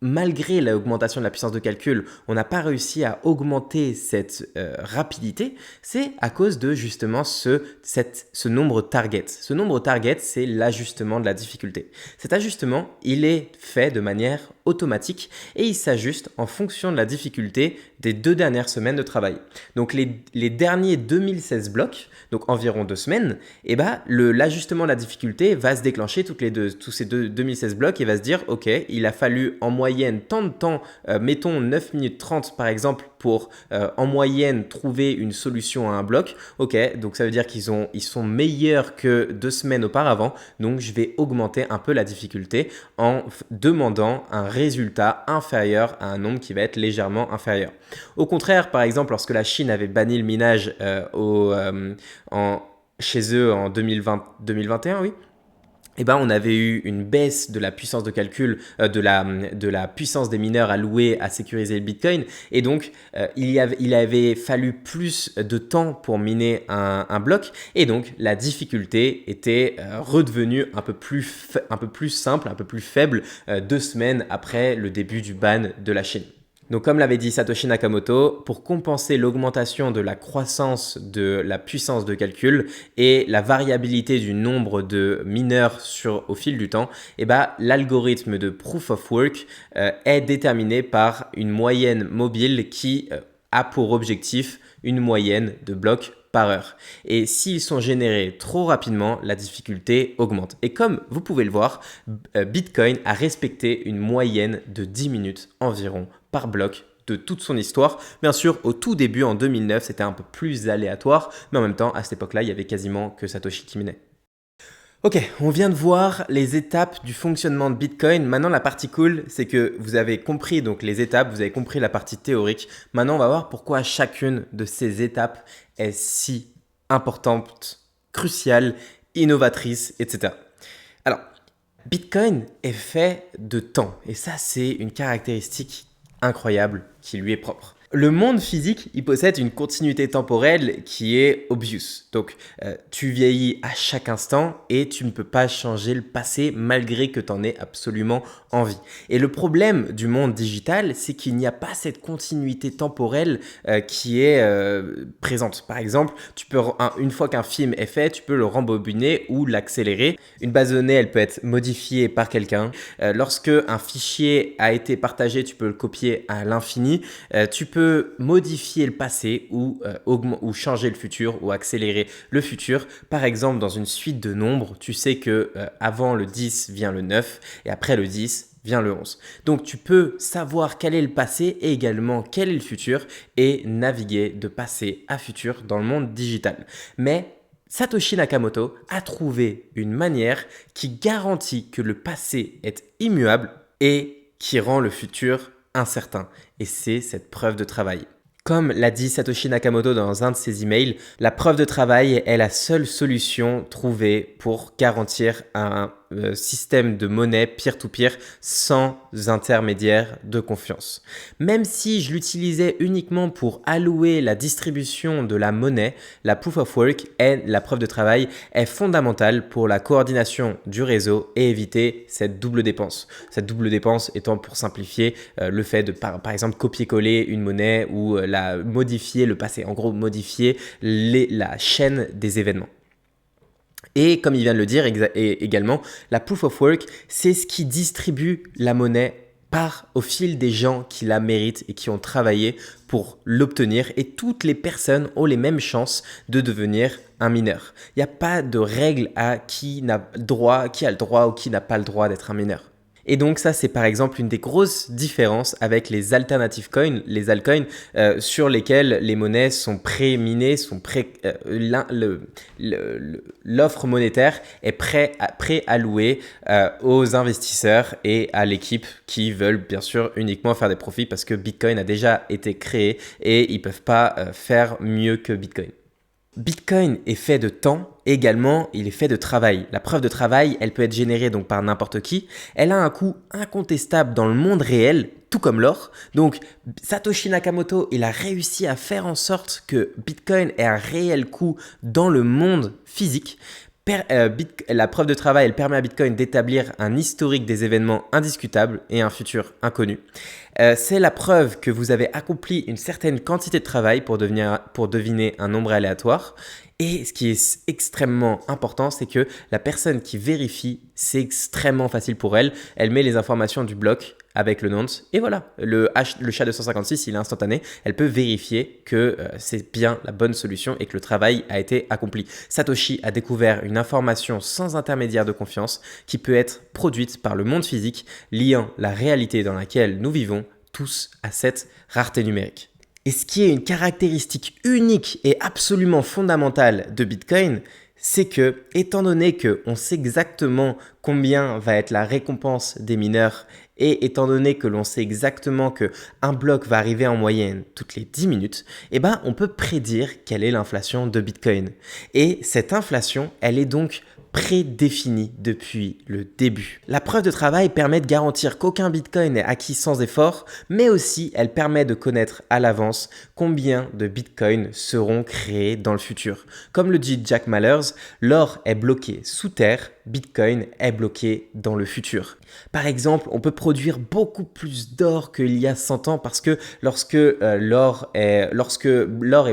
malgré l'augmentation de la puissance de calcul, on n'a pas réussi à augmenter cette rapidité? C'est à cause de justement ce nombre target. Ce nombre target, c'est l'ajustement de la difficulté. Cet ajustement, il est fait de manière automatique et il s'ajuste en fonction de la difficulté des 2 dernières semaines de travail. Donc les derniers 2016 blocs, donc environ 2 semaines, et l'ajustement de la difficulté va se déclencher tous ces 2016 blocs et va se dire ok, il a fallu en moyenne tant de temps, mettons 9 minutes 30 par exemple, pour en moyenne trouver une solution à un bloc. Ok, donc ça veut dire qu'ils sont meilleurs que 2 semaines auparavant, donc je vais augmenter un peu la difficulté en demandant un résultat inférieur à un nombre qui va être légèrement inférieur. Au contraire, par exemple, lorsque la Chine avait banni le minage chez eux en 2021, oui, on avait eu une baisse de la puissance de calcul, de la puissance des mineurs alloués à sécuriser le Bitcoin. Et donc, il avait fallu plus de temps pour miner un bloc. Et donc, la difficulté était redevenue un peu plus simple, un peu plus faible 2 semaines après le début du ban de la Chine. Donc comme l'avait dit Satoshi Nakamoto, pour compenser l'augmentation de la croissance de la puissance de calcul et la variabilité du nombre de mineurs au fil du temps, l'algorithme de Proof of Work est déterminé par une moyenne mobile qui a pour objectif une moyenne de blocs par heure. Et s'ils sont générés trop rapidement, la difficulté augmente. Et comme vous pouvez le voir, Bitcoin a respecté une moyenne de 10 minutes environ par bloc de toute son histoire. Bien sûr, au tout début, en 2009, c'était un peu plus aléatoire, mais en même temps, à cette époque-là, il y avait quasiment que Satoshi qui minait. Ok, on vient de voir les étapes du fonctionnement de Bitcoin. Maintenant, la partie cool, c'est que vous avez compris donc les étapes, vous avez compris la partie théorique. Maintenant, on va voir pourquoi chacune de ces étapes est si importante, cruciale, innovatrice, etc. Alors, Bitcoin est fait de temps et ça, c'est une caractéristique incroyable qui lui est propre. Le monde physique, il possède une continuité temporelle qui est obvious. Donc, tu vieillis à chaque instant et tu ne peux pas changer le passé malgré que tu en aies absolument envie. Et le problème du monde digital, c'est qu'il n'y a pas cette continuité temporelle qui est présente. Par exemple, une fois qu'un film est fait, tu peux le rembobiner ou l'accélérer. Une base de données, elle peut être modifiée par quelqu'un. Lorsque un fichier a été partagé, tu peux le copier à l'infini. Tu peux modifier le passé ou changer le futur ou accélérer le futur. Par exemple, dans une suite de nombres, tu sais que avant le 10 vient le 9 et après le 10 vient le 11. Donc, tu peux savoir quel est le passé et également quel est le futur et naviguer de passé à futur dans le monde digital. Mais Satoshi Nakamoto a trouvé une manière qui garantit que le passé est immuable et qui rend le futur incertain. Et c'est cette preuve de travail. Comme l'a dit Satoshi Nakamoto dans un de ses emails, la preuve de travail est la seule solution trouvée pour garantir un système de monnaie peer-to-peer sans intermédiaire de confiance. Même si je l'utilisais uniquement pour allouer la distribution de la monnaie, la Proof of Work la preuve de travail est fondamentale pour la coordination du réseau et éviter cette double dépense. Cette double dépense étant, pour simplifier, le fait de par exemple copier-coller une monnaie ou modifier le passé, en gros modifier la chaîne des événements. Et comme il vient de le dire également, la Proof of Work, c'est ce qui distribue la monnaie au fil des gens qui la méritent et qui ont travaillé pour l'obtenir. Et toutes les personnes ont les mêmes chances de devenir un mineur. Il n'y a pas de règle à qui a le droit ou qui n'a pas le droit d'être un mineur. Et donc ça, c'est par exemple une des grosses différences avec les alternative coins, les altcoins, sur lesquels les monnaies sont pré-minées, l'offre monétaire est pré-allouée aux investisseurs et à l'équipe qui veulent bien sûr uniquement faire des profits parce que Bitcoin a déjà été créé et ils ne peuvent pas faire mieux que Bitcoin. Bitcoin est fait de temps, également il est fait de travail. La preuve de travail, elle peut être générée donc par n'importe qui. Elle a un coût incontestable dans le monde réel, tout comme l'or. Donc Satoshi Nakamoto, il a réussi à faire en sorte que Bitcoin ait un réel coût dans le monde physique. La preuve de travail, elle permet à Bitcoin d'établir un historique des événements indiscutables et un futur inconnu. C'est la preuve que vous avez accompli une certaine quantité de travail pour deviner un nombre aléatoire. Et ce qui est extrêmement important, c'est que la personne qui vérifie, c'est extrêmement facile pour elle. Elle met les informations du bloc avec le nonce et voilà, le SHA-256, il est instantané. Elle peut vérifier que c'est bien la bonne solution et que le travail a été accompli. Satoshi a découvert une information sans intermédiaire de confiance qui peut être produite par le monde physique, liant la réalité dans laquelle nous vivons tous à cette rareté numérique. Et ce qui est une caractéristique unique et absolument fondamentale de Bitcoin, c'est que, étant donné qu'on sait exactement combien va être la récompense des mineurs et étant donné que l'on sait exactement qu'un bloc va arriver en moyenne toutes les 10 minutes, on peut prédire quelle est l'inflation de Bitcoin. Et cette inflation, elle est donc prédéfinie depuis le début. La preuve de travail permet de garantir qu'aucun Bitcoin n'est acquis sans effort, mais aussi elle permet de connaître à l'avance combien de Bitcoins seront créés dans le futur. Comme le dit Jack Mallers, l'or est bloqué sous terre, Bitcoin est bloqué dans le futur. Par exemple, on peut produire beaucoup plus d'or qu'il y a 100 ans parce que lorsque l'or est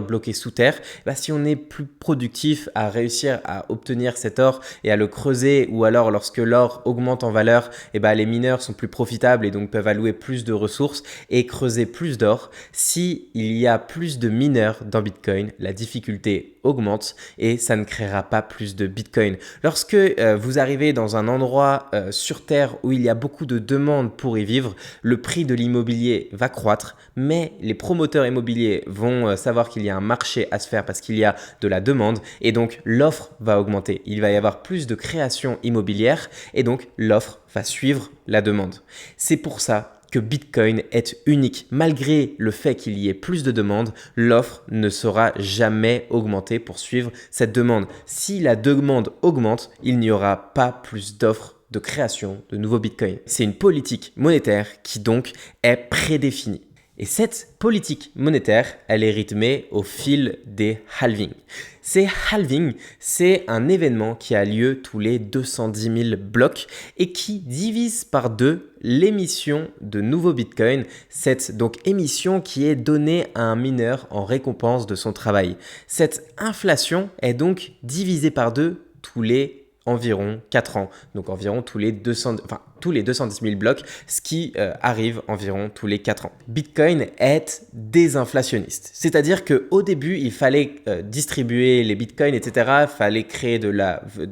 bloqué sous terre, si on est plus productif à réussir à obtenir cet or et à le creuser, ou alors lorsque l'or augmente en valeur, les mineurs sont plus profitables et donc peuvent allouer plus de ressources et creuser plus d'or. Si il y a plus de mineurs dans Bitcoin, la difficulté augmente et ça ne créera pas plus de Bitcoin. Lorsque vous arrivez dans un endroit sur Terre où il y a beaucoup de demandes pour y vivre, le prix de l'immobilier va croître, mais les promoteurs immobiliers vont savoir qu'il y a un marché à se faire parce qu'il y a de la demande et donc l'offre va augmenter. Il va y avoir plus de création immobilière et donc l'offre va suivre la demande. C'est pour ça que Bitcoin est unique. Malgré le fait qu'il y ait plus de demandes, l'offre ne sera jamais augmentée pour suivre cette demande. Si la demande augmente, il n'y aura pas plus d'offres de création de nouveaux Bitcoins. C'est une politique monétaire qui donc est prédéfinie. Et cette politique monétaire, elle est rythmée au fil des halvings. Ces halvings, c'est un événement qui a lieu tous les 210 000 blocs et qui divise par deux l'émission de nouveaux bitcoins. Cette donc émission qui est donnée à un mineur en récompense de son travail. Cette inflation est donc divisée par deux tous les environ 4 ans, donc environ tous les 210 000 blocs, ce qui arrive environ tous les 4 ans. Bitcoin est désinflationniste, c'est-à-dire qu'au début, il fallait distribuer les bitcoins, etc. Il fallait créer de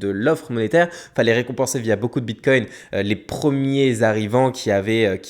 l'offre monétaire, il fallait récompenser via beaucoup de bitcoins les premiers arrivants qui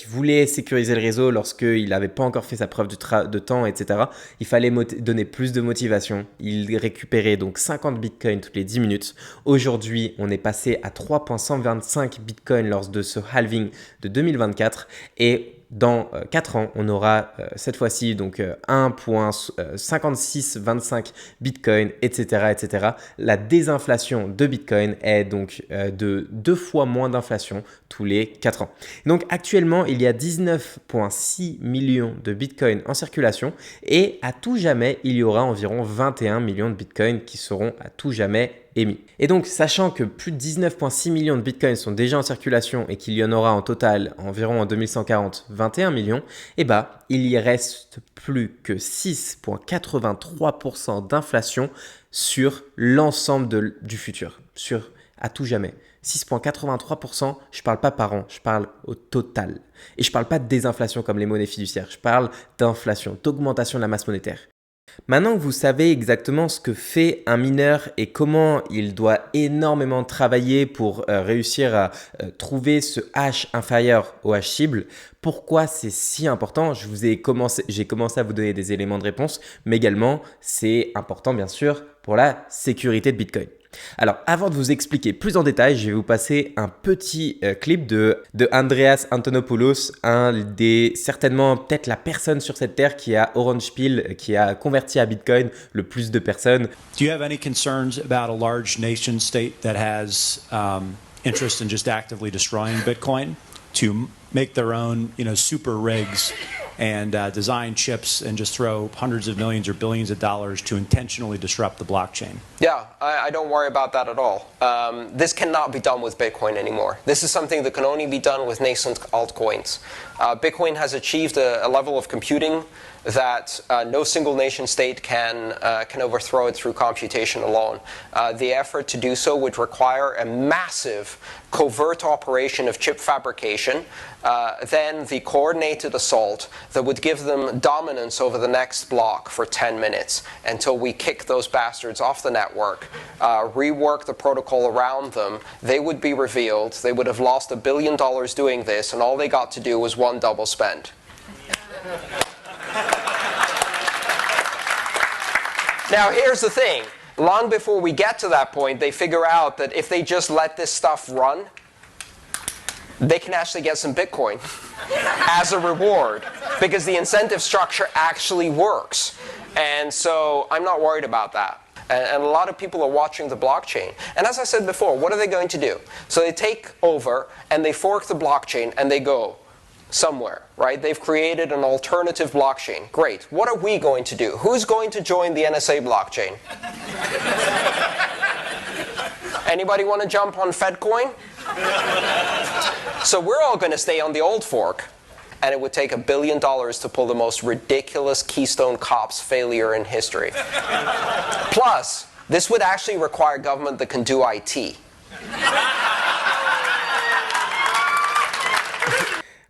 voulaient sécuriser le réseau lorsqu'il n'avait pas encore fait sa preuve de temps, etc. Il fallait donner plus de motivation. Il récupérait donc 50 bitcoins toutes les 10 minutes. Aujourd'hui, on est passé à 3,125 bitcoins lors de ce halving de 2024 et dans 4 ans, on aura cette fois-ci donc 1,5625 Bitcoin, etc., etc. La désinflation de Bitcoin est donc de 2 fois moins d'inflation tous les 4 ans. Donc actuellement, il y a 19,6 millions de Bitcoin en circulation et à tout jamais, il y aura environ 21 millions de Bitcoin qui seront à tout jamais émis. Et donc, sachant que plus de 19,6 millions de bitcoins sont déjà en circulation et qu'il y en aura en total environ en 2140 21 millions, il y reste plus que 6,83% d'inflation sur l'ensemble du futur, à tout jamais. 6,83%, je ne parle pas par an, je parle au total. Et je ne parle pas de désinflation comme les monnaies fiduciaires, je parle d'inflation, d'augmentation de la masse monétaire. Maintenant que vous savez exactement ce que fait un mineur et comment il doit énormément travailler pour réussir à trouver ce hash inférieur au hash cible, pourquoi c'est si important? J'ai commencé à vous donner des éléments de réponse, mais également c'est important bien sûr pour la sécurité de Bitcoin. Alors, avant de vous expliquer plus en détail, je vais vous passer un petit clip de Andreas Antonopoulos, certainement peut-être la personne sur cette terre qui a Orange Pill, qui a converti à Bitcoin le plus de personnes. Do you have any concerns about a large nation state that has interest in just actively destroying Bitcoin to make their own, super rigs and design chips and just throw hundreds of millions or billions of dollars to intentionally disrupt the blockchain. Yeah, I don't worry about that at all. This cannot be done with Bitcoin anymore. This is something that can only be done with nascent altcoins. Bitcoin has achieved a level of computing that no single nation state can overthrow it through computation alone. The effort to do so would require a massive covert operation of chip fabrication, then the coordinated assault that would give them dominance over the next block for 10 minutes until we kick those bastards off the network, rework the protocol around them. They would be revealed. They would have lost $1 billion doing this, and all they got to do was one double spend. Now, here's the thing. Long before we get to that point, they figure out that if they just let this stuff run, they can actually get some Bitcoin as a reward because the incentive structure actually works. And so I'm not worried about that. And a lot of people are watching the blockchain. And as I said before, what are they going to do? So they take over and they fork the blockchain and they go somewhere, right? They've created an alternative blockchain. Great. What are we going to do? Who's going to join the NSA blockchain? Anybody want to jump on FedCoin? So we're all going to stay on the old fork, and it would take $1 billion to pull the most ridiculous Keystone Cops failure in history. Plus, this would actually require government that can do IT.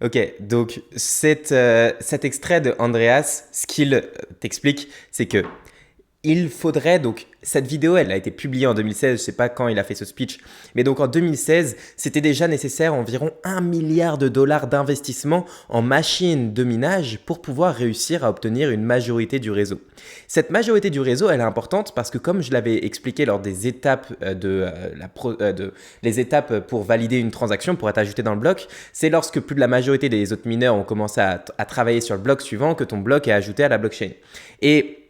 Ok, donc cet extrait de Andreas, ce qu'il t'explique, c'est que il faudrait donc, cette vidéo elle a été publiée en 2016, je ne sais pas quand il a fait ce speech, mais donc en 2016, c'était déjà nécessaire environ $1 milliard d'investissement en machines de minage pour pouvoir réussir à obtenir une majorité du réseau. Cette majorité du réseau, elle est importante parce que comme je l'avais expliqué lors des étapes les étapes pour valider une transaction, pour être ajouté dans le bloc, c'est lorsque plus de la majorité des autres mineurs ont commencé à travailler sur le bloc suivant que ton bloc est ajouté à la blockchain. Et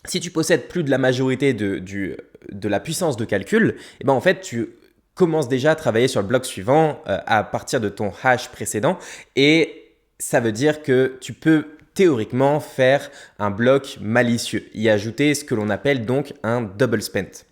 si tu possèdes plus de la majorité de la puissance de calcul, eh ben en fait, tu commences déjà à travailler sur le bloc suivant à partir de ton hash précédent. Et ça veut dire que tu peux théoriquement faire un bloc malicieux, y ajouter ce que l'on appelle donc un double spend.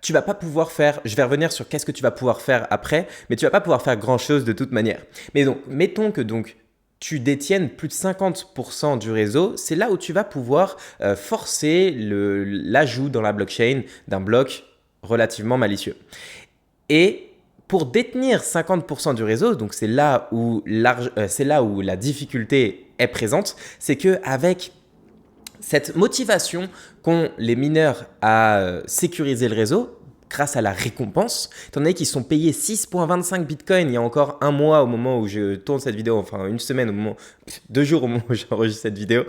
Tu vas pas pouvoir faire, je vais revenir sur qu'est-ce que tu vas pouvoir faire après, mais tu vas pas pouvoir faire grand-chose de toute manière. Mais donc, mettons que donc tu détiennes plus de 50% du réseau, c'est là où tu vas pouvoir forcer l'ajout dans la blockchain d'un bloc relativement malicieux. Et pour détenir 50% du réseau, donc c'est là où la difficulté est présente, c'est qu'avec cette motivation qu'ont les mineurs à sécuriser le réseau, grâce à la récompense, étant donné qu'ils sont payés 6,25 bitcoins il y a encore un mois au moment où je tourne cette vidéo, enfin une semaine, 2 jours au moment où j'enregistre cette vidéo,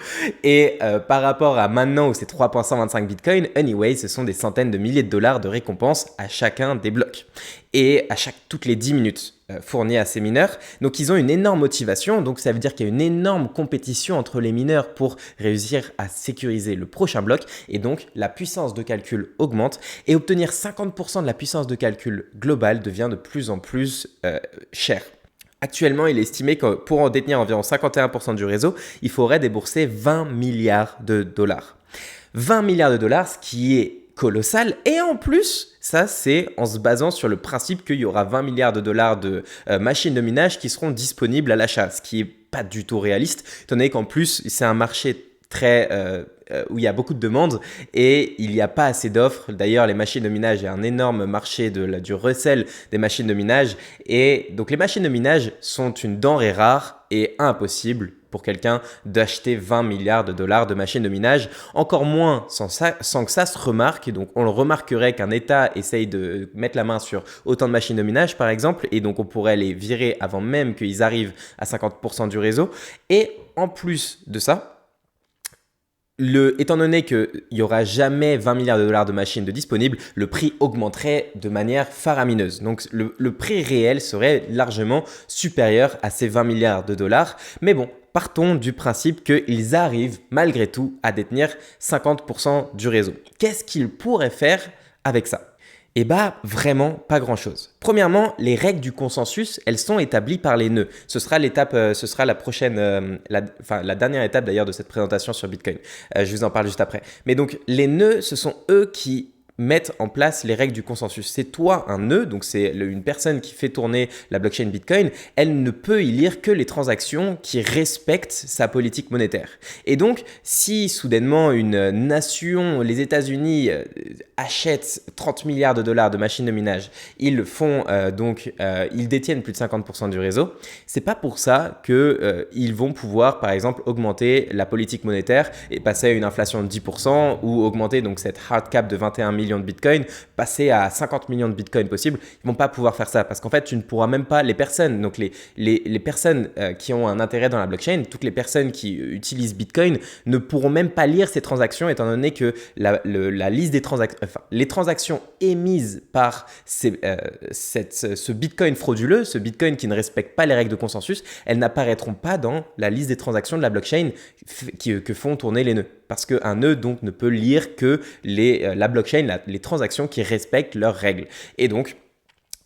et par rapport à maintenant où c'est 3,125 bitcoins, anyway, ce sont des centaines de milliers de dollars de récompense à chacun des blocs, et toutes les 10 minutes fournies à ces mineurs. Donc ils ont une énorme motivation, donc ça veut dire qu'il y a une énorme compétition entre les mineurs pour réussir à sécuriser le prochain bloc, et donc la puissance de calcul augmente, et obtenir 50% de la puissance de calcul globale devient de plus en plus cher. Actuellement, il est estimé que pour en détenir environ 51% du réseau, il faudrait débourser 20 milliards de dollars. 20 milliards de dollars, ce qui est colossal, et en plus, ça c'est en se basant sur le principe qu'il y aura 20 milliards de dollars de machines de minage qui seront disponibles à l'achat, ce qui n'est pas du tout réaliste, étant donné qu'en plus c'est un marché où il y a beaucoup de demandes et il n'y a pas assez d'offres. D'ailleurs, les machines de minage, il y a un énorme marché du resell des machines de minage, et donc les machines de minage sont une denrée rare et impossible pour quelqu'un d'acheter 20 milliards de dollars de machines de minage, encore moins sans que ça se remarque. Et donc on le remarquerait qu'un État essaye de mettre la main sur autant de machines de minage par exemple, et donc on pourrait les virer avant même qu'ils arrivent à 50% du réseau. Et en plus de ça, étant donné qu'il n'y aura jamais 20 milliards de dollars de machines de disponibles, le prix augmenterait de manière faramineuse. Donc le prix réel serait largement supérieur à ces 20 milliards de dollars. Mais bon, partons du principe qu'ils arrivent malgré tout à détenir 50% du réseau. Qu'est-ce qu'ils pourraient faire avec ça ? Eh bah, vraiment pas grand-chose. Premièrement, les règles du consensus, elles sont établies par les nœuds. Ce sera la prochaine, la dernière étape d'ailleurs de cette présentation sur Bitcoin. Je vous en parle juste après. Mais donc, les nœuds, ce sont eux qui mettre en place les règles du consensus. C'est toi un nœud, donc c'est une personne qui fait tourner la blockchain Bitcoin, elle ne peut y lire que les transactions qui respectent sa politique monétaire. Et donc, si soudainement une nation, les États-Unis, achètent 30 milliards de dollars de machines de minage, ils détiennent plus de 50% du réseau, c'est pas pour ça qu'ils vont pouvoir, par exemple, augmenter la politique monétaire et passer à une inflation de 10% ou augmenter donc cette hard cap de 21 millions de bitcoins, passer à 50 millions de bitcoins possibles. Ils vont pas pouvoir faire ça parce qu'en fait, tu ne pourras même pas, les personnes, donc les personnes qui ont un intérêt dans la blockchain, toutes les personnes qui utilisent Bitcoin ne pourront même pas lire ces transactions étant donné que la liste des transactions, les transactions émises par ce Bitcoin frauduleux, ce Bitcoin qui ne respecte pas les règles de consensus, elles n'apparaîtront pas dans la liste des transactions de la blockchain que font tourner les nœuds. Parce qu'un nœud donc ne peut lire que la blockchain, les transactions qui respectent leurs règles. Et donc,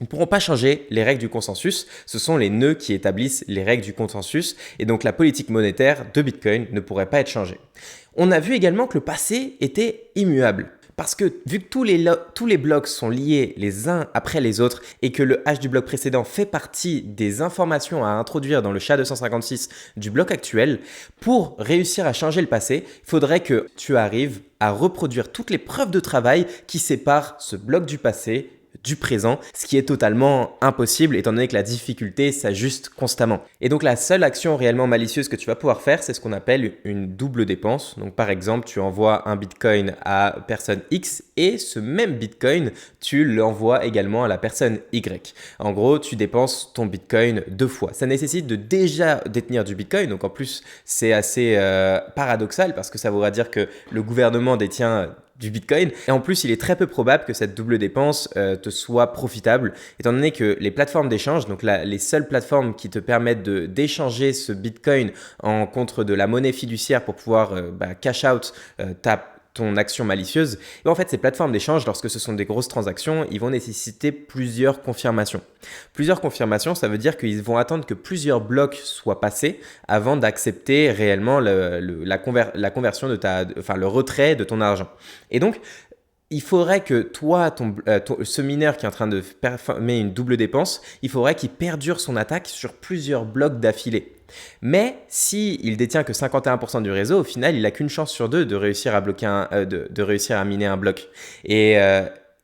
ils ne pourront pas changer les règles du consensus. Ce sont les nœuds qui établissent les règles du consensus. Et donc, la politique monétaire de Bitcoin ne pourrait pas être changée. On a vu également que le passé était immuable. Parce que vu que tous les blocs sont liés les uns après les autres et que le hash du bloc précédent fait partie des informations à introduire dans le SHA-256 du bloc actuel, pour réussir à changer le passé, il faudrait que tu arrives à reproduire toutes les preuves de travail qui séparent ce bloc du passé du présent, ce qui est totalement impossible étant donné que la difficulté s'ajuste constamment. Et donc la seule action réellement malicieuse que tu vas pouvoir faire, c'est ce qu'on appelle une double dépense. Donc par exemple, tu envoies un Bitcoin à personne X et ce même Bitcoin, tu l'envoies également à la personne Y. En gros, tu dépenses ton Bitcoin 2 fois. Ça nécessite de déjà détenir du Bitcoin, donc en plus c'est assez paradoxal parce que ça voudra dire que le gouvernement détient du Bitcoin. Et en plus, il est très peu probable que cette double dépense te soit profitable, étant donné que les plateformes d'échange, donc les seules plateformes qui te permettent d'échanger ce Bitcoin en contre de la monnaie fiduciaire pour pouvoir cash out ton action malicieuse, et en fait, ces plateformes d'échange, lorsque ce sont des grosses transactions, ils vont nécessiter plusieurs confirmations. Plusieurs confirmations, ça veut dire qu'ils vont attendre que plusieurs blocs soient passés avant d'accepter réellement la conversion le retrait de ton argent. Et donc, il faudrait que toi, ce mineur qui est en train de performer une double dépense, il faudrait qu'il perdure son attaque sur plusieurs blocs d'affilée. Mais s'il détient que 51% du réseau, au final, il n'a qu'une chance sur deux de réussir à miner un bloc. Et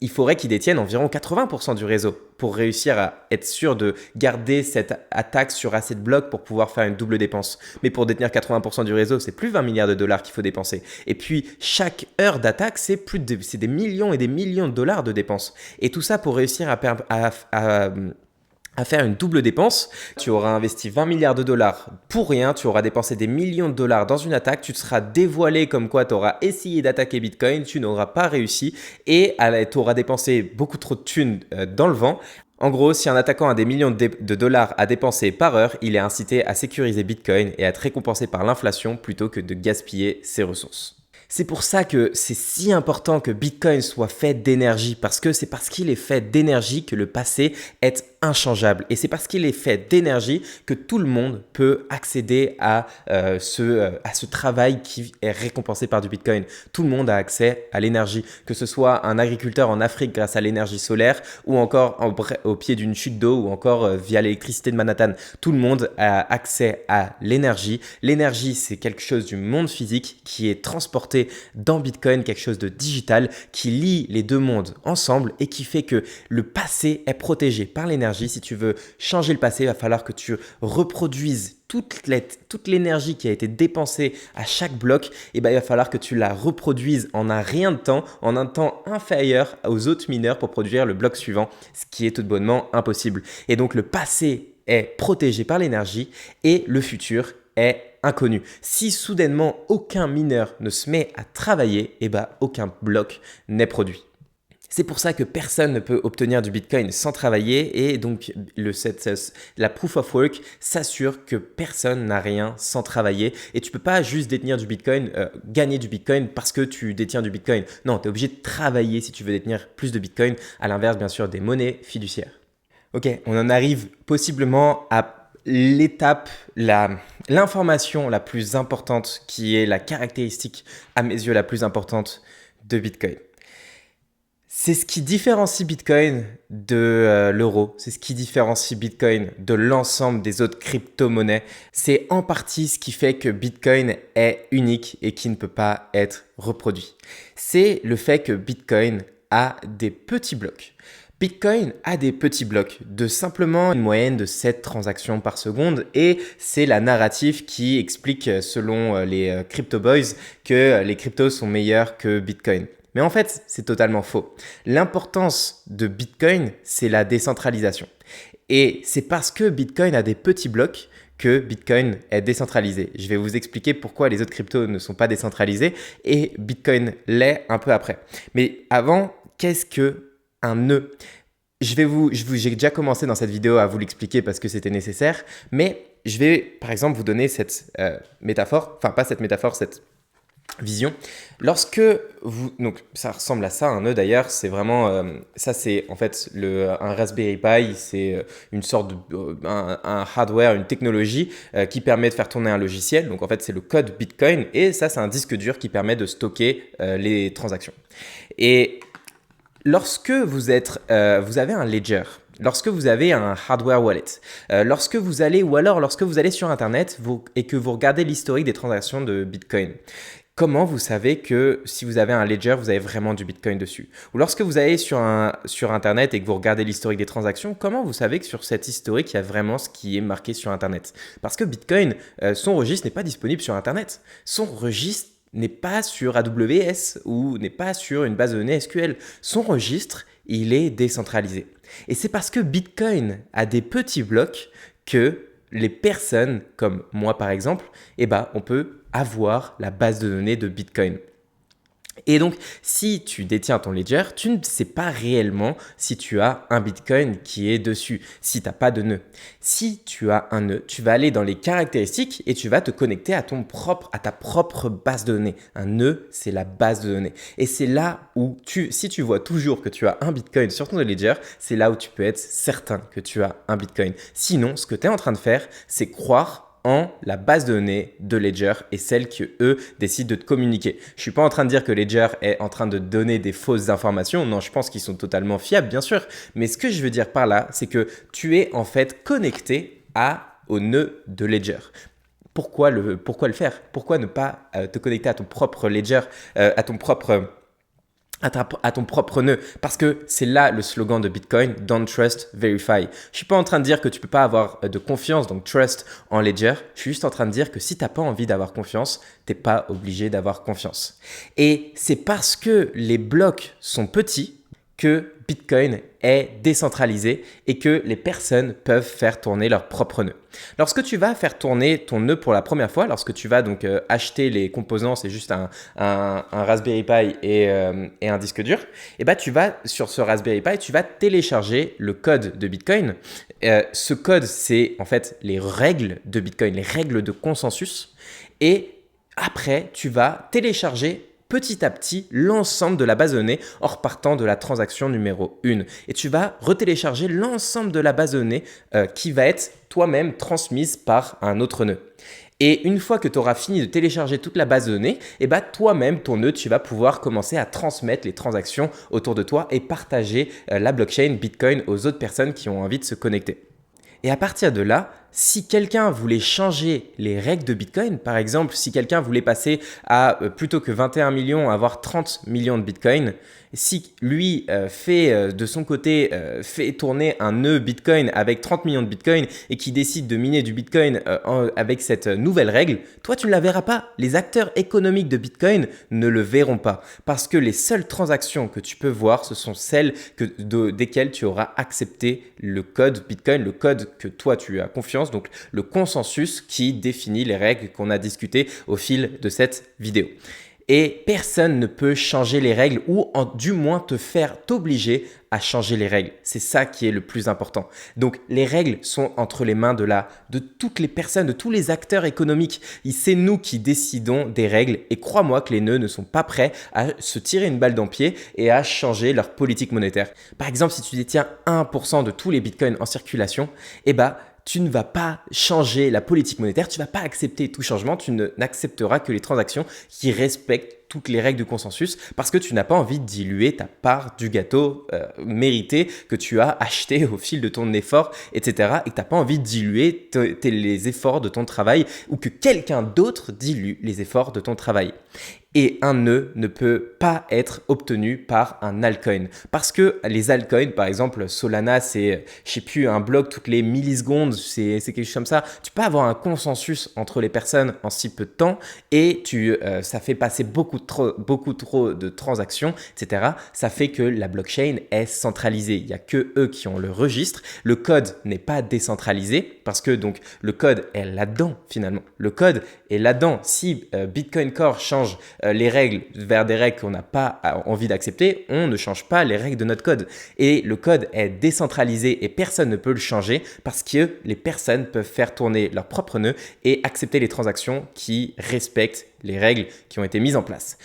il faudrait qu'il détienne environ 80% du réseau pour réussir à être sûr de garder cette attaque sur assez de blocs pour pouvoir faire une double dépense. Mais pour détenir 80% du réseau, c'est plus 20 milliards de dollars qu'il faut dépenser. Et puis, chaque heure d'attaque, c'est des millions et des millions de dollars de dépenses. Et tout ça pour réussir à faire une double dépense, tu auras investi 20 milliards de dollars pour rien, tu auras dépensé des millions de dollars dans une attaque, tu te seras dévoilé comme quoi tu auras essayé d'attaquer Bitcoin, tu n'auras pas réussi et tu auras dépensé beaucoup trop de thunes dans le vent. En gros, si un attaquant a des millions de dollars à dépenser par heure, il est incité à sécuriser Bitcoin et à être récompensé par l'inflation plutôt que de gaspiller ses ressources. C'est pour ça que c'est si important que Bitcoin soit fait d'énergie, parce que c'est parce qu'il est fait d'énergie que le passé est inchangeable. Et c'est parce qu'il est fait d'énergie que tout le monde peut accéder à ce travail qui est récompensé par du Bitcoin. Tout le monde a accès à l'énergie, que ce soit un agriculteur en Afrique grâce à l'énergie solaire ou encore au pied d'une chute d'eau ou encore via l'électricité de Manhattan. Tout le monde a accès à l'énergie. L'énergie, c'est quelque chose du monde physique qui est transporté dans Bitcoin, quelque chose de digital qui lie les deux mondes ensemble et qui fait que le passé est protégé par l'énergie. Si tu veux changer le passé, il va falloir que tu reproduises toute l'énergie qui a été dépensée à chaque bloc. Et il va falloir que tu la reproduises en un rien de temps, en un temps inférieur aux autres mineurs pour produire le bloc suivant, ce qui est tout bonnement impossible. Et donc le passé est protégé par l'énergie et le futur est inconnu. Si soudainement aucun mineur ne se met à travailler, aucun bloc n'est produit. C'est pour ça que personne ne peut obtenir du Bitcoin sans travailler et donc la Proof of Work s'assure que personne n'a rien sans travailler et tu peux pas juste détenir du Bitcoin, gagner du Bitcoin parce que tu détiens du Bitcoin. Non, tu es obligé de travailler si tu veux détenir plus de Bitcoin, à l'inverse bien sûr des monnaies fiduciaires. Ok, on en arrive possiblement à l'étape, l'information la plus importante qui est la caractéristique à mes yeux la plus importante de Bitcoin. C'est ce qui différencie Bitcoin de l'euro, c'est ce qui différencie Bitcoin de l'ensemble des autres crypto-monnaies. C'est en partie ce qui fait que Bitcoin est unique et qui ne peut pas être reproduit. C'est le fait que Bitcoin a des petits blocs. Bitcoin a des petits blocs de simplement une moyenne de 7 transactions par seconde et c'est la narrative qui explique selon les crypto boys que les cryptos sont meilleurs que Bitcoin. Mais en fait, c'est totalement faux. L'importance de Bitcoin, c'est la décentralisation. Et c'est parce que Bitcoin a des petits blocs que Bitcoin est décentralisé. Je vais vous expliquer pourquoi les autres cryptos ne sont pas décentralisés et Bitcoin l'est un peu après. Mais avant, qu'est-ce qu'un nœud ? J'ai déjà commencé dans cette vidéo à vous l'expliquer parce que c'était nécessaire, mais je vais par exemple vous donner cette métaphore, enfin pas cette métaphore, cette vision. Lorsque donc ça ressemble à ça, un nœud d'ailleurs, c'est vraiment, ça c'est en fait un Raspberry Pi, c'est une sorte un hardware, une technologie qui permet de faire tourner un logiciel. Donc en fait c'est le code Bitcoin et ça c'est un disque dur qui permet de stocker les transactions. Et lorsque vous avez un ledger, lorsque vous avez un hardware wallet, lorsque vous allez sur Internet et que vous regardez l'historique des transactions de Bitcoin, comment vous savez que si vous avez un ledger, vous avez vraiment du Bitcoin dessus? Ou lorsque vous allez sur Internet et que vous regardez l'historique des transactions, comment vous savez que sur cet historique, il y a vraiment ce qui est marqué sur Internet? Parce que Bitcoin, son registre n'est pas disponible sur Internet. Son registre n'est pas sur AWS ou n'est pas sur une base de données SQL. Son registre, il est décentralisé. Et c'est parce que Bitcoin a des petits blocs que les personnes, comme moi par exemple, on peut avoir la base de données de Bitcoin. Et donc, si tu détiens ton ledger, tu ne sais pas réellement si tu as un Bitcoin qui est dessus, si tu n'as pas de nœud. Si tu as un nœud, tu vas aller dans les caractéristiques et tu vas te connecter à ta propre base de données. Un nœud, c'est la base de données. Et c'est là où si tu vois toujours que tu as un Bitcoin sur ton ledger, c'est là où tu peux être certain que tu as un Bitcoin. Sinon, ce que tu es en train de faire, c'est croire en la base de données de Ledger et celle qu'eux décident de te communiquer. Je ne suis pas en train de dire que Ledger est en train de donner des fausses informations. Non, je pense qu'ils sont totalement fiables, bien sûr. Mais ce que je veux dire par là, c'est que tu es en fait connecté au nœud de Ledger. Pourquoi le faire? Pourquoi ne pas te connecter à ton propre Ledger, à ton propre nœud, parce que c'est là le slogan de Bitcoin, Don't Trust, Verify. Je suis pas en train de dire que tu peux pas avoir de confiance, donc trust en Ledger. Je suis juste en train de dire que si t'as pas envie d'avoir confiance, t'es pas obligé d'avoir confiance. Et c'est parce que les blocs sont petits que Bitcoin est décentralisé et que les personnes peuvent faire tourner leur propre nœud. Lorsque tu vas faire tourner ton nœud pour la première fois, lorsque tu vas donc acheter les composants, c'est juste un Raspberry Pi et un disque dur, tu vas sur ce Raspberry Pi, tu vas télécharger le code de Bitcoin. Ce code, c'est en fait les règles de Bitcoin, les règles de consensus. Et après, tu vas télécharger petit à petit l'ensemble de la base de données en repartant de la transaction numéro 1. Et tu vas retélécharger l'ensemble de la base de données qui va être toi-même transmise par un autre nœud. Et une fois que tu auras fini de télécharger toute la base de données, toi-même, ton nœud, tu vas pouvoir commencer à transmettre les transactions autour de toi et partager la blockchain Bitcoin aux autres personnes qui ont envie de se connecter. Et à partir de là, si quelqu'un voulait changer les règles de Bitcoin, par exemple, si quelqu'un voulait passer à plutôt que 21 millions, avoir 30 millions de Bitcoin, si lui fait de son côté, fait tourner un nœud Bitcoin avec 30 millions de Bitcoin et qui décide de miner du Bitcoin avec cette nouvelle règle, toi tu ne la verras pas. Les acteurs économiques de Bitcoin ne le verront pas parce que les seules transactions que tu peux voir, ce sont celles desquelles tu auras accepté le code Bitcoin, le code que toi tu as confiance, donc le consensus qui définit les règles qu'on a discutées au fil de cette vidéo. Et personne ne peut changer les règles ou du moins t'obliger à changer les règles. C'est ça qui est le plus important. Donc les règles sont entre les mains de toutes les personnes, de tous les acteurs économiques. C'est nous qui décidons des règles et crois-moi que les nœuds ne sont pas prêts à se tirer une balle dans le pied et à changer leur politique monétaire. Par exemple, si tu détiens 1% de tous les bitcoins en circulation, tu ne vas pas changer la politique monétaire, tu ne vas pas accepter tout changement, tu n'accepteras que les transactions qui respectent toutes les règles de consensus parce que tu n'as pas envie de diluer ta part du gâteau mérité que tu as acheté au fil de ton effort, etc. Et que tu n'as pas envie de diluer les efforts de ton travail ou que quelqu'un d'autre dilue les efforts de ton travail. Et un nœud ne peut pas être obtenu par un altcoin. Parce que les altcoins, par exemple, Solana, c'est, je sais plus, un bloc toutes les millisecondes, c'est quelque chose comme ça. Tu peux avoir un consensus entre les personnes en si peu de temps et ça fait passer beaucoup trop de transactions, etc. Ça fait que la blockchain est centralisée. Il n'y a que eux qui ont le registre. Le code n'est pas décentralisé parce que donc le code est là-dedans finalement. Le code est là-dedans. Si Bitcoin Core change les règles vers des règles qu'on n'a pas envie d'accepter, on ne change pas les règles de notre code. Et le code est décentralisé et personne ne peut le changer parce que les personnes peuvent faire tourner leur propre nœud et accepter les transactions qui respectent les règles qui ont été mises en place.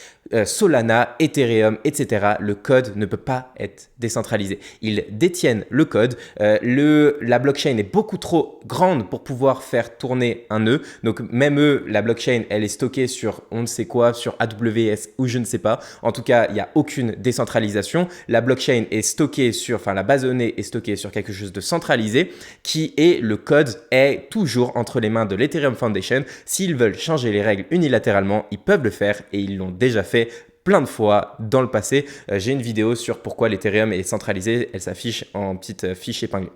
Solana, Ethereum, etc. Le code ne peut pas être décentralisé. Ils détiennent le code. La blockchain est beaucoup trop grande pour pouvoir faire tourner un nœud. Donc même eux, la blockchain, elle est stockée sur on ne sait quoi, sur AWS ou je ne sais pas. En tout cas, il n'y a aucune décentralisation. La blockchain est stockée la base de données est stockée sur quelque chose de centralisé le code est toujours entre les mains de l'Ethereum Foundation. S'ils veulent changer les règles unilatéralement, ils peuvent le faire et ils l'ont déjà fait plein de fois dans le passé. J'ai une vidéo sur pourquoi l'Ethereum est centralisé. Elle s'affiche en petite fiche épinglée.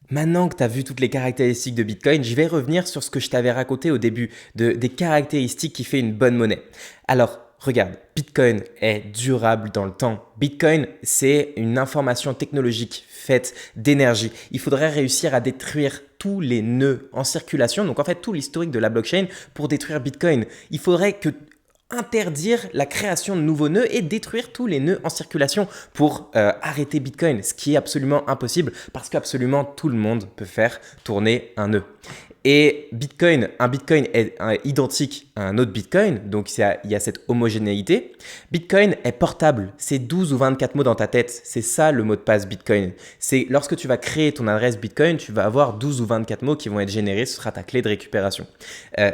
Maintenant que tu as vu toutes les caractéristiques de Bitcoin, je vais revenir sur ce que je t'avais raconté au début des caractéristiques qui fait une bonne monnaie. Alors, regarde, Bitcoin est durable dans le temps. Bitcoin, c'est une information technologique faite d'énergie. Il faudrait réussir à détruire tous les nœuds en circulation, donc en fait tout l'historique de la blockchain pour détruire Bitcoin. Il faudrait interdire la création de nouveaux nœuds et détruire tous les nœuds en circulation pour arrêter Bitcoin, ce qui est absolument impossible parce qu'absolument tout le monde peut faire tourner un nœud. Et un Bitcoin est identique à un autre Bitcoin, donc il y a cette homogénéité. Bitcoin est portable, c'est 12 ou 24 mots dans ta tête, c'est ça le mot de passe Bitcoin. C'est lorsque tu vas créer ton adresse Bitcoin, tu vas avoir 12 ou 24 mots qui vont être générés, ce sera ta clé de récupération.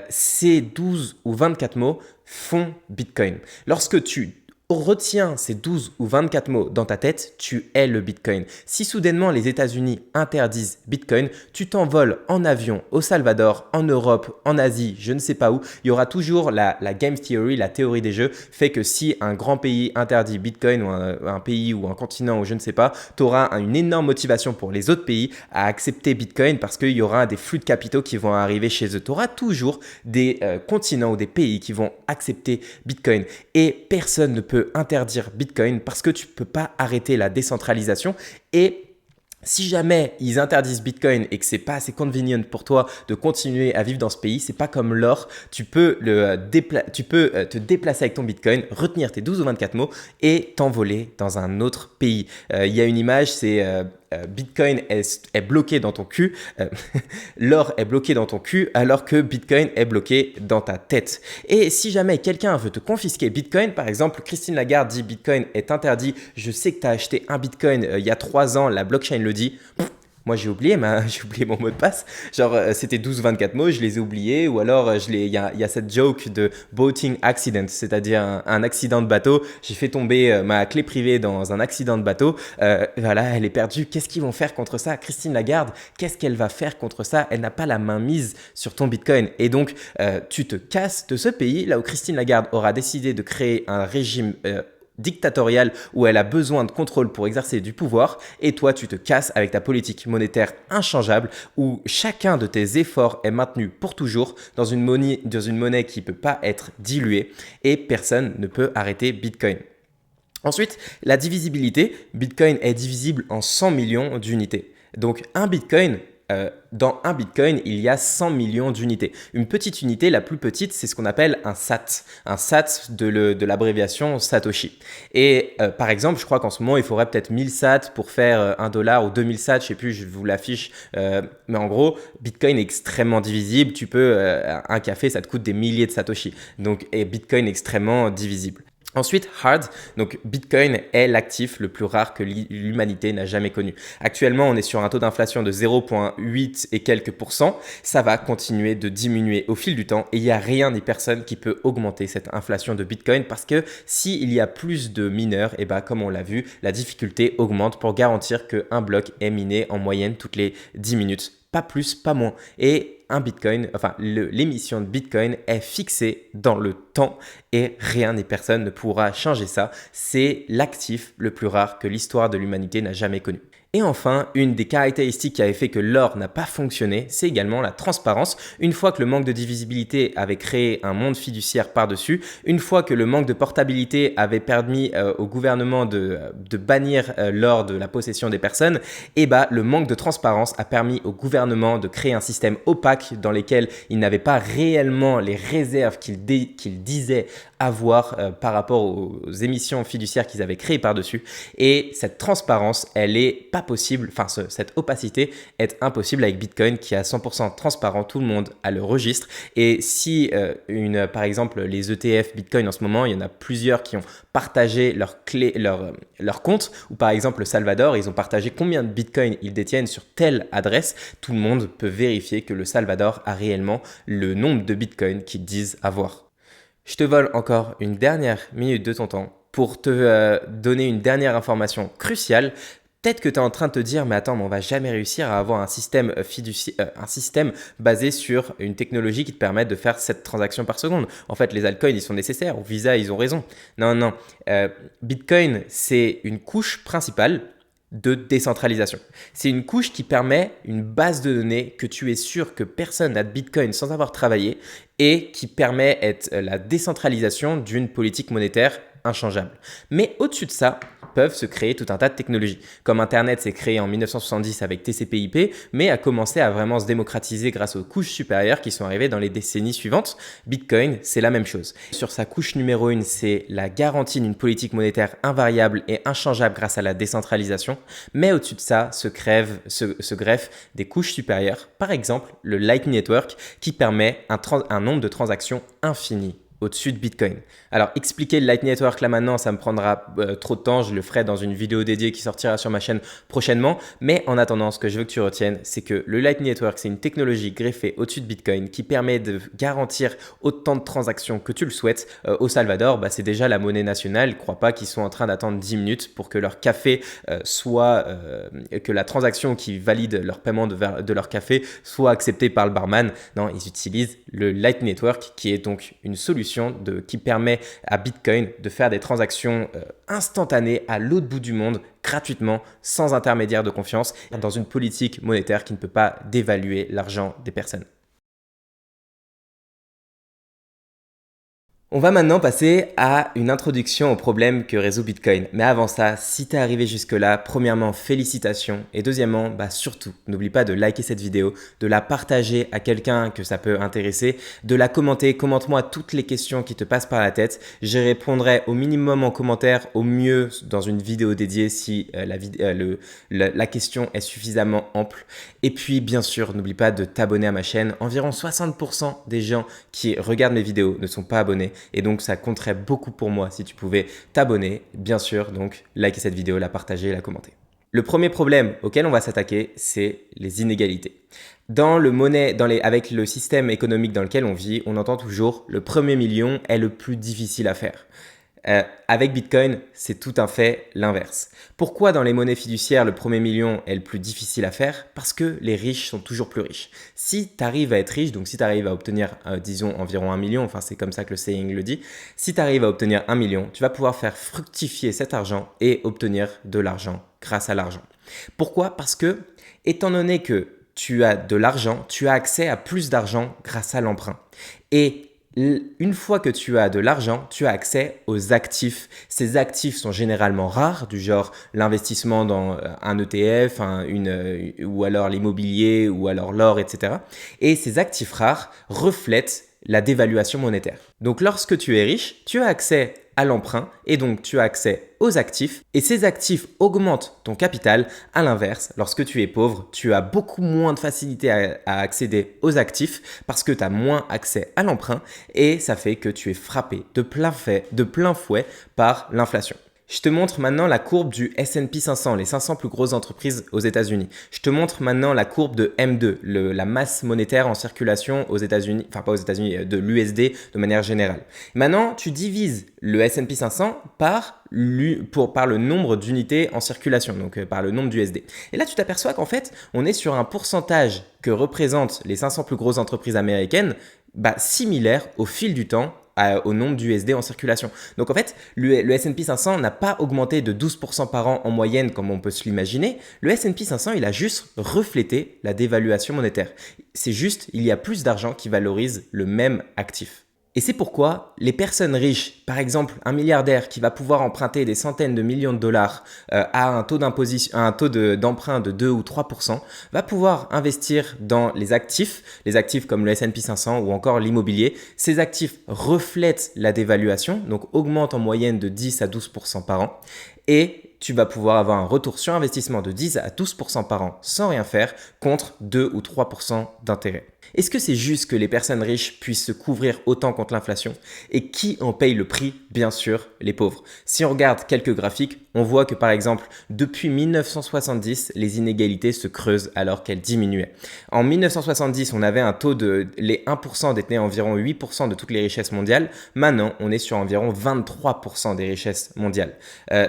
Ces 12 ou 24 mots font Bitcoin. Lorsque tu retiens ces 12 ou 24 mots dans ta tête, tu es le Bitcoin. Si soudainement les États-Unis interdisent Bitcoin, tu t'envoles en avion au Salvador, en Europe, en Asie, je ne sais pas où. Il y aura toujours la game theory, la théorie des jeux, fait que si un grand pays interdit Bitcoin ou un pays ou un continent ou je ne sais pas, tu auras une énorme motivation pour les autres pays à accepter Bitcoin parce qu'il y aura des flux de capitaux qui vont arriver chez eux. Tu auras toujours des continents ou des pays qui vont accepter Bitcoin et personne ne peut interdire Bitcoin parce que tu ne peux pas arrêter la décentralisation et si jamais ils interdisent Bitcoin et que c'est pas assez convenient pour toi de continuer à vivre dans ce pays, c'est pas comme l'or, tu peux te déplacer avec ton Bitcoin, retenir tes 12 ou 24 mots et t'envoler dans un autre pays. Il y a une image, c'est Bitcoin est bloqué dans ton cul, l'or est bloqué dans ton cul alors que Bitcoin est bloqué dans ta tête. Et si jamais quelqu'un veut te confisquer Bitcoin, par exemple Christine Lagarde dit Bitcoin est interdit, je sais que tu as acheté un Bitcoin il y a 3 ans, la blockchain le dit. Moi, j'ai oublié mon mot de passe. Genre, c'était 12-24 mots, je les ai oubliés. Ou alors, il y a cette joke de boating accident, c'est-à-dire un accident de bateau. J'ai fait tomber ma clé privée dans un accident de bateau. Voilà, elle est perdue. Qu'est-ce qu'ils vont faire contre ça? Christine Lagarde, qu'est-ce qu'elle va faire contre ça? Elle n'a pas la main mise sur ton Bitcoin. Et donc, tu te casses de ce pays, là où Christine Lagarde aura décidé de créer un régime dictatoriale où elle a besoin de contrôle pour exercer du pouvoir et toi tu te casses avec ta politique monétaire inchangeable où chacun de tes efforts est maintenu pour toujours dans une monnaie qui ne peut pas être diluée et personne ne peut arrêter Bitcoin. Ensuite, la divisibilité. Bitcoin est divisible en 100 millions d'unités. Donc un Bitcoin dans un Bitcoin, il y a 100 millions d'unités. Une petite unité, la plus petite, c'est ce qu'on appelle un SAT. Un SAT de l'abréviation Satoshi. Et par exemple, je crois qu'en ce moment, il faudrait peut-être 1000 SAT pour faire $1 ou 2000 SAT, je sais plus, je vous l'affiche. Mais en gros, Bitcoin est extrêmement divisible. Tu peux, un café, ça te coûte des milliers de Satoshi. Donc, et Bitcoin est extrêmement divisible. Ensuite, hard, donc Bitcoin est l'actif le plus rare que l'humanité n'a jamais connu. Actuellement, on est sur un taux d'inflation de 0,8 et quelques %. Ça va continuer de diminuer au fil du temps et il n'y a rien ni personne qui peut augmenter cette inflation de Bitcoin parce que s'il y a plus de mineurs, et ben, comme on l'a vu, la difficulté augmente pour garantir qu'un bloc est miné en moyenne toutes les 10 minutes. Pas plus, pas moins. Et un Bitcoin, enfin l'émission de Bitcoin est fixée dans le temps et rien ni personne ne pourra changer ça. C'est l'actif le plus rare que l'histoire de l'humanité n'a jamais connu. Et enfin, une des caractéristiques qui avait fait que l'or n'a pas fonctionné, c'est également la transparence. Une fois que le manque de divisibilité avait créé un monde fiduciaire par-dessus, une fois que le manque de portabilité avait permis au gouvernement de bannir l'or de la possession des personnes, et bah, le manque de transparence a permis au gouvernement de créer un système opaque dans lequel il n'avait pas réellement les réserves qu'il disait avoir par rapport aux émissions fiduciaires qu'ils avaient créées par-dessus. Et cette transparence, elle est pas possible, enfin cette opacité est impossible avec Bitcoin qui est à 100% transparent, tout le monde a le registre. Et si par exemple les ETF Bitcoin en ce moment, il y en a plusieurs qui ont partagé leur compte, ou par exemple le Salvador, ils ont partagé combien de Bitcoin ils détiennent sur telle adresse. Tout le monde peut vérifier que le Salvador a réellement le nombre de Bitcoin qu'ils disent avoir. Je te vole encore une dernière minute de ton temps pour te donner une dernière information cruciale. Peut-être que tu es en train de te dire, mais attends, mais on va jamais réussir à avoir un système un système basé sur une technologie qui te permette de faire 7 transactions par seconde. En fait, les altcoins, ils sont nécessaires. Ou Visa, ils ont raison. Non. Bitcoin, c'est une couche principale de décentralisation. C'est une couche qui permet une base de données que tu es sûr que personne n'a de Bitcoin sans avoir travaillé et qui permet la décentralisation d'une politique monétaire inchangeable. Mais au-dessus de ça, peuvent se créer tout un tas de technologies. Comme Internet s'est créé en 1970 avec TCP/IP, mais a commencé à vraiment se démocratiser grâce aux couches supérieures qui sont arrivées dans les décennies suivantes. Bitcoin, c'est la même chose. Sur sa couche numéro 1, c'est la garantie d'une politique monétaire invariable et inchangeable grâce à la décentralisation. Mais au-dessus de ça, se greffent des couches supérieures. Par exemple, le Lightning Network qui permet un nombre de transactions infini au-dessus de Bitcoin. Alors, expliquer le Lightning Network là maintenant, ça me prendra trop de temps. Je le ferai dans une vidéo dédiée qui sortira sur ma chaîne prochainement. Mais en attendant, ce que je veux que tu retiennes, c'est que le Lightning Network, c'est une technologie greffée au-dessus de Bitcoin qui permet de garantir autant de transactions que tu le souhaites. Au Salvador, c'est déjà la monnaie nationale. Crois pas qu'ils sont en train d'attendre 10 minutes pour que leur café que la transaction qui valide leur paiement de leur café soit acceptée par le barman. Non, ils utilisent le Lightning Network qui est donc une solution qui permet à Bitcoin de faire des transactions instantanées à l'autre bout du monde, gratuitement, sans intermédiaire de confiance, dans une politique monétaire qui ne peut pas dévaluer l'argent des personnes. On va maintenant passer à une introduction au problème que résout Bitcoin. Mais avant ça, si tu es arrivé jusque-là, premièrement, félicitations. Et deuxièmement, surtout, n'oublie pas de liker cette vidéo, de la partager à quelqu'un que ça peut intéresser, de la commenter. Commente-moi toutes les questions qui te passent par la tête. Je répondrai au minimum en commentaire, au mieux dans une vidéo dédiée si la question est suffisamment ample. Et puis, bien sûr, n'oublie pas de t'abonner à ma chaîne. Environ 60% des gens qui regardent mes vidéos ne sont pas abonnés. Et donc, ça compterait beaucoup pour moi si tu pouvais t'abonner. Bien sûr, donc, liker cette vidéo, la partager, la commenter. Le premier problème auquel on va s'attaquer, c'est les inégalités. Avec le système économique dans lequel on vit, on entend toujours le premier million est le plus difficile à faire. Avec Bitcoin, c'est tout un fait l'inverse. Pourquoi dans les monnaies fiduciaires, le premier million est le plus difficile à faire? Parce que les riches sont toujours plus riches. Si tu arrives à être riche, donc si tu arrives à obtenir, disons, environ 1 million, enfin c'est comme ça que le saying le dit, si tu arrives à obtenir 1 million, tu vas pouvoir faire fructifier cet argent et obtenir de l'argent grâce à l'argent. Pourquoi? Parce que, étant donné que tu as de l'argent, tu as accès à plus d'argent grâce à l'emprunt. Et une fois que tu as de l'argent, tu as accès aux actifs. Ces actifs sont généralement rares, du genre l'investissement dans un ETF, ou alors l'immobilier, ou alors l'or, etc. Et ces actifs rares reflètent la dévaluation monétaire. Donc lorsque tu es riche, tu as accès à l'emprunt et donc tu as accès aux actifs et ces actifs augmentent ton capital. À l'inverse, lorsque tu es pauvre, tu as beaucoup moins de facilité à accéder aux actifs parce que tu as moins accès à l'emprunt et ça fait que tu es frappé de plein fouet par l'inflation. Je te montre maintenant la courbe du S&P 500, les 500 plus grosses entreprises aux États-Unis. Je te montre maintenant la courbe de M2, la masse monétaire en circulation aux États-Unis, enfin pas aux États-Unis, de l'USD de manière générale. Maintenant, tu divises le S&P 500 par le nombre d'unités en circulation, donc par le nombre d'USD. Et là, tu t'aperçois qu'en fait, on est sur un pourcentage que représentent les 500 plus grosses entreprises américaines, similaire au fil du temps au nombre d'USD en circulation. Donc en fait, le S&P 500 n'a pas augmenté de 12% par an en moyenne comme on peut se l'imaginer. Le S&P 500, il a juste reflété la dévaluation monétaire. C'est juste, il y a plus d'argent qui valorise le même actif. Et c'est pourquoi les personnes riches, par exemple un milliardaire qui va pouvoir emprunter des centaines de millions de dollars à un taux d'emprunt de 2 ou 3%, va pouvoir investir dans les actifs comme le S&P 500 ou encore l'immobilier. Ces actifs reflètent la dévaluation, donc augmentent en moyenne de 10 à 12% par an. Et tu vas pouvoir avoir un retour sur investissement de 10 à 12% par an sans rien faire contre 2 ou 3% d'intérêt. Est-ce que c'est juste que les personnes riches puissent se couvrir autant contre l'inflation? Et qui en paye le prix? Bien sûr, les pauvres. Si on regarde quelques graphiques, on voit que par exemple, depuis 1970, les inégalités se creusent alors qu'elles diminuaient. En 1970, on avait un taux les 1% détenaient environ 8% de toutes les richesses mondiales. Maintenant, on est sur environ 23% des richesses mondiales.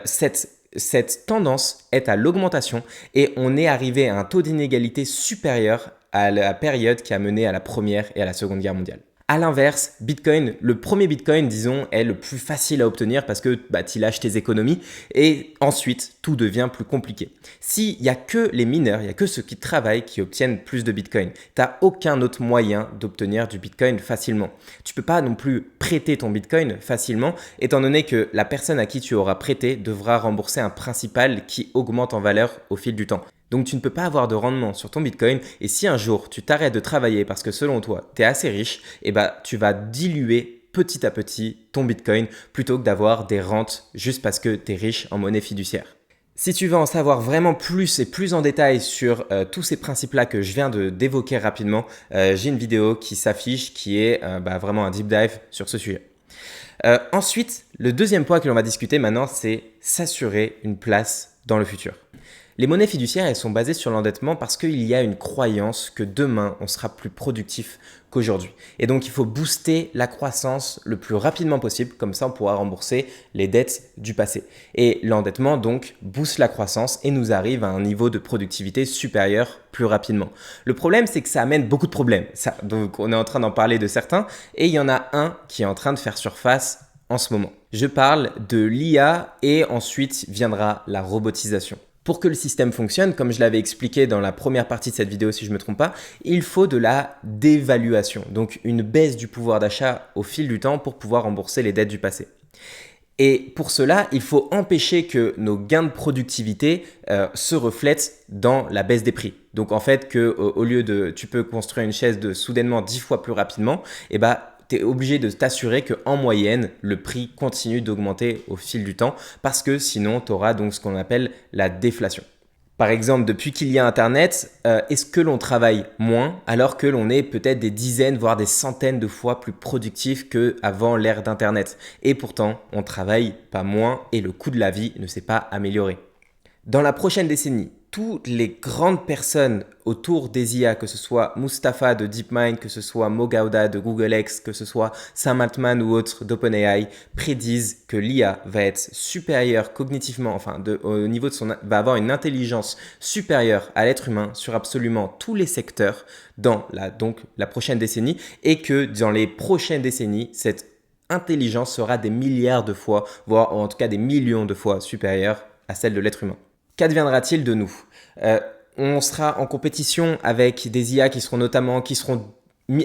Cette tendance est à l'augmentation et on est arrivé à un taux d'inégalité supérieur à la période qui a mené à la Première et à la Seconde Guerre mondiale. A l'inverse, Bitcoin, le premier Bitcoin, disons, est le plus facile à obtenir parce que tu lâches tes économies et ensuite, tout devient plus compliqué. S'il n'y a que les mineurs, il n'y a que ceux qui travaillent qui obtiennent plus de Bitcoin. Tu n'as aucun autre moyen d'obtenir du Bitcoin facilement. Tu ne peux pas non plus prêter ton Bitcoin facilement étant donné que la personne à qui tu auras prêté devra rembourser un principal qui augmente en valeur au fil du temps. Donc tu ne peux pas avoir de rendement sur ton Bitcoin et si un jour tu t'arrêtes de travailler parce que selon toi tu es assez riche, tu vas diluer petit à petit ton Bitcoin plutôt que d'avoir des rentes juste parce que tu es riche en monnaie fiduciaire. Si tu veux en savoir vraiment plus et plus en détail sur tous ces principes-là que je viens d'évoquer rapidement, j'ai une vidéo qui s'affiche qui est vraiment un deep dive sur ce sujet. Ensuite, le deuxième point que l'on va discuter maintenant, c'est s'assurer une place dans le futur. Les monnaies fiduciaires, elles sont basées sur l'endettement parce qu'il y a une croyance que demain, on sera plus productif qu'aujourd'hui. Et donc, il faut booster la croissance le plus rapidement possible. Comme ça, on pourra rembourser les dettes du passé. Et l'endettement, donc, booste la croissance et nous arrive à un niveau de productivité supérieur plus rapidement. Le problème, c'est que ça amène beaucoup de problèmes. Donc, on est en train d'en parler de certains et il y en a un qui est en train de faire surface en ce moment. Je parle de l'IA et ensuite viendra la robotisation. Pour que le système fonctionne, comme je l'avais expliqué dans la première partie de cette vidéo si je ne me trompe pas, il faut de la dévaluation, donc une baisse du pouvoir d'achat au fil du temps pour pouvoir rembourser les dettes du passé. Et pour cela, il faut empêcher que nos gains de productivité se reflètent dans la baisse des prix. Donc en fait, au lieu de tu peux construire une chaise soudainement 10 fois plus rapidement, tu es obligé de t'assurer qu'en moyenne, le prix continue d'augmenter au fil du temps parce que sinon, tu auras donc ce qu'on appelle la déflation. Par exemple, depuis qu'il y a Internet, est-ce que l'on travaille moins alors que l'on est peut-être des dizaines, voire des centaines de fois plus productif qu'avant l'ère d'Internet? Et pourtant, on ne travaille pas moins et le coût de la vie ne s'est pas amélioré. Dans la prochaine décennie, toutes les grandes personnes autour des IA, que ce soit Mustapha de DeepMind, que ce soit Mo Gauda de Google X, que ce soit Sam Altman ou autres d'OpenAI, prédisent que l'IA va être supérieure cognitivement, au niveau de va avoir une intelligence supérieure à l'être humain sur absolument tous les secteurs dans la prochaine décennie et que dans les prochaines décennies, cette intelligence sera des milliards de fois, voire en tout cas des millions de fois supérieure à celle de l'être humain. Qu'adviendra-t-il de nous? On sera en compétition avec des IA qui seront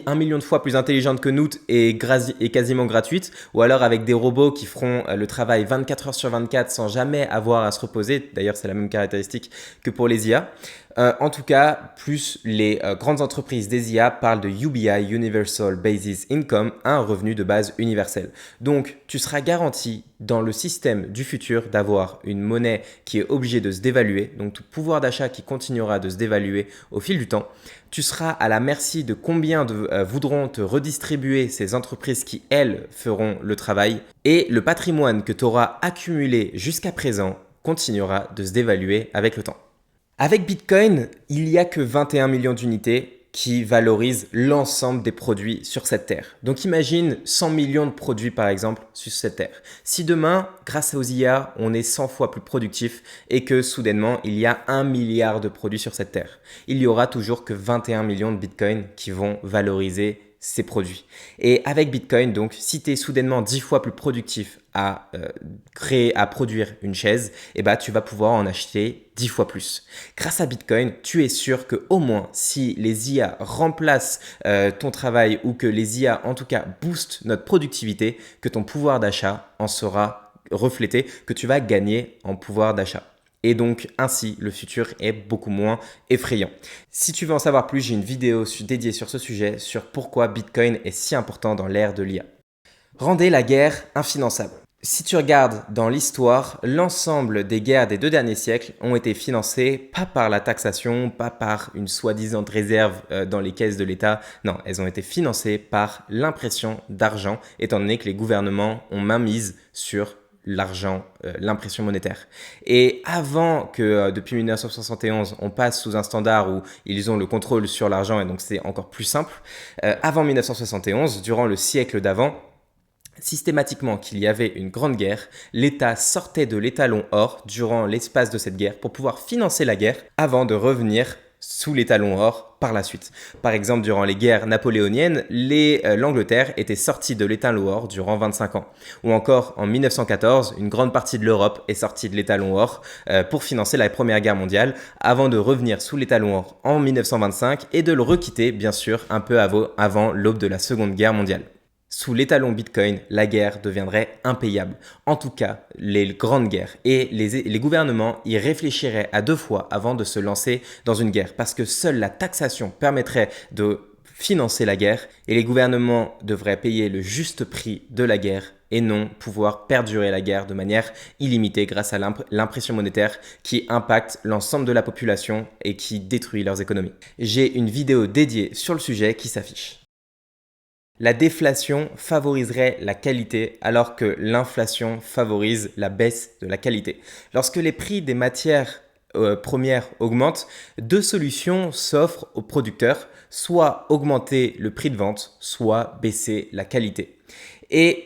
1 million de fois plus intelligente que nous et quasiment gratuite, ou alors avec des robots qui feront le travail 24 heures sur 24 sans jamais avoir à se reposer. D'ailleurs, c'est la même caractéristique que pour les IA. En tout cas, plus les grandes entreprises des IA parlent de UBI, Universal Basic Income, un revenu de base universel. Donc, tu seras garanti dans le système du futur d'avoir une monnaie qui est obligée de se dévaluer, donc tout pouvoir d'achat qui continuera de se dévaluer au fil du temps. Tu seras à la merci de combien voudront te redistribuer ces entreprises qui, elles, feront le travail. Et le patrimoine que tu auras accumulé jusqu'à présent continuera de se dévaluer avec le temps. Avec Bitcoin, il n'y a que 21 millions d'unités qui valorisent l'ensemble des produits sur cette terre. Donc imagine 100 millions de produits par exemple sur cette terre. Si demain, grâce aux IA, on est 100 fois plus productif et que soudainement il y a 1 milliard de produits sur cette terre, il y aura toujours que 21 millions de Bitcoin qui vont valoriser ces produits. Et avec Bitcoin, donc, si tu es soudainement 10 fois plus productif à produire une chaise, eh ben, tu vas pouvoir en acheter 10 fois plus. Grâce à Bitcoin, tu es sûr que au moins si les IA remplacent ton travail ou que les IA en tout cas boostent notre productivité, que ton pouvoir d'achat en sera reflété, que tu vas gagner en pouvoir d'achat. Et donc, ainsi, le futur est beaucoup moins effrayant. Si tu veux en savoir plus, j'ai une vidéo dédiée sur ce sujet, sur pourquoi Bitcoin est si important dans l'ère de l'IA. Rendez la guerre infinançable. Si tu regardes dans l'histoire, l'ensemble des guerres des 2 derniers siècles ont été financées pas par la taxation, pas par une soi-disant réserve dans les caisses de l'État. Non, elles ont été financées par l'impression d'argent, étant donné que les gouvernements ont mainmise sur l'argent, l'impression monétaire. Et avant que, depuis 1971, on passe sous un standard où ils ont le contrôle sur l'argent et donc c'est encore plus simple, avant 1971, durant le siècle d'avant, systématiquement qu'il y avait une grande guerre, l'État sortait de l'étalon or durant l'espace de cette guerre pour pouvoir financer la guerre avant de revenir sous l'étalon or par la suite. Par exemple, durant les guerres napoléoniennes, l'Angleterre était sortie de l'étalon or durant 25 ans. Ou encore, en 1914, une grande partie de l'Europe est sortie de l'étalon or pour financer la Première Guerre mondiale, avant de revenir sous l'étalon or en 1925 et de le requitter, bien sûr, un peu avant l'aube de la Seconde Guerre mondiale. Sous l'étalon Bitcoin, la guerre deviendrait impayable. En tout cas, les grandes guerres. Et les gouvernements y réfléchiraient à 2 fois avant de se lancer dans une guerre. Parce que seule la taxation permettrait de financer la guerre et les gouvernements devraient payer le juste prix de la guerre et non pouvoir perdurer la guerre de manière illimitée grâce à l'impression monétaire qui impacte l'ensemble de la population et qui détruit leurs économies. J'ai une vidéo dédiée sur le sujet qui s'affiche. La déflation favoriserait la qualité alors que l'inflation favorise la baisse de la qualité. Lorsque les prix des matières premières augmentent, 2 solutions s'offrent aux producteurs, soit augmenter le prix de vente, soit baisser la qualité. Et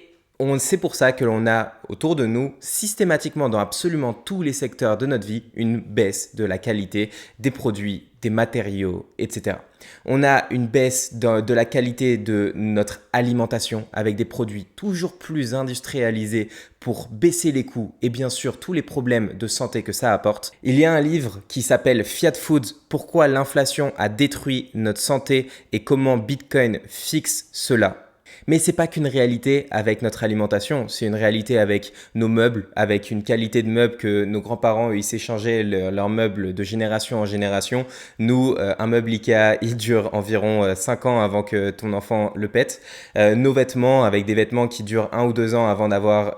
c'est pour ça que l'on a autour de nous, systématiquement dans absolument tous les secteurs de notre vie, une baisse de la qualité des produits, des matériaux, etc. On a une baisse de la qualité de notre alimentation avec des produits toujours plus industrialisés pour baisser les coûts et bien sûr tous les problèmes de santé que ça apporte. Il y a un livre qui s'appelle Fiat Foods, pourquoi l'inflation a détruit notre santé et comment Bitcoin fixe cela. Mais c'est pas qu'une réalité avec notre alimentation, c'est une réalité avec nos meubles, avec une qualité de meubles que nos grands-parents, ils s'échangeaient leurs meubles de génération en génération. Nous, un meuble Ikea, il dure environ 5 ans avant que ton enfant le pète. Nos vêtements, avec des vêtements qui durent 1 ou 2 ans avant d'avoir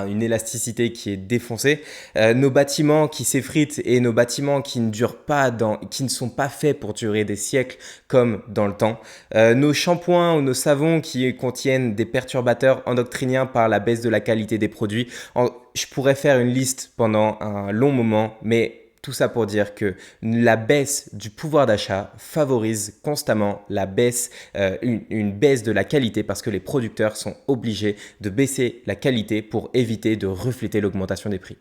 une élasticité qui est défoncée. Nos bâtiments qui s'effritent et nos bâtiments qui ne durent pas, qui ne sont pas faits pour durer des siècles comme dans le temps. Nos shampoings ou nos savons qui contiennent des perturbateurs endocriniens par la baisse de la qualité des produits. Je pourrais faire une liste pendant un long moment, mais tout ça pour dire que la baisse du pouvoir d'achat favorise constamment la baisse, une baisse de la qualité parce que les producteurs sont obligés de baisser la qualité pour éviter de refléter l'augmentation des prix.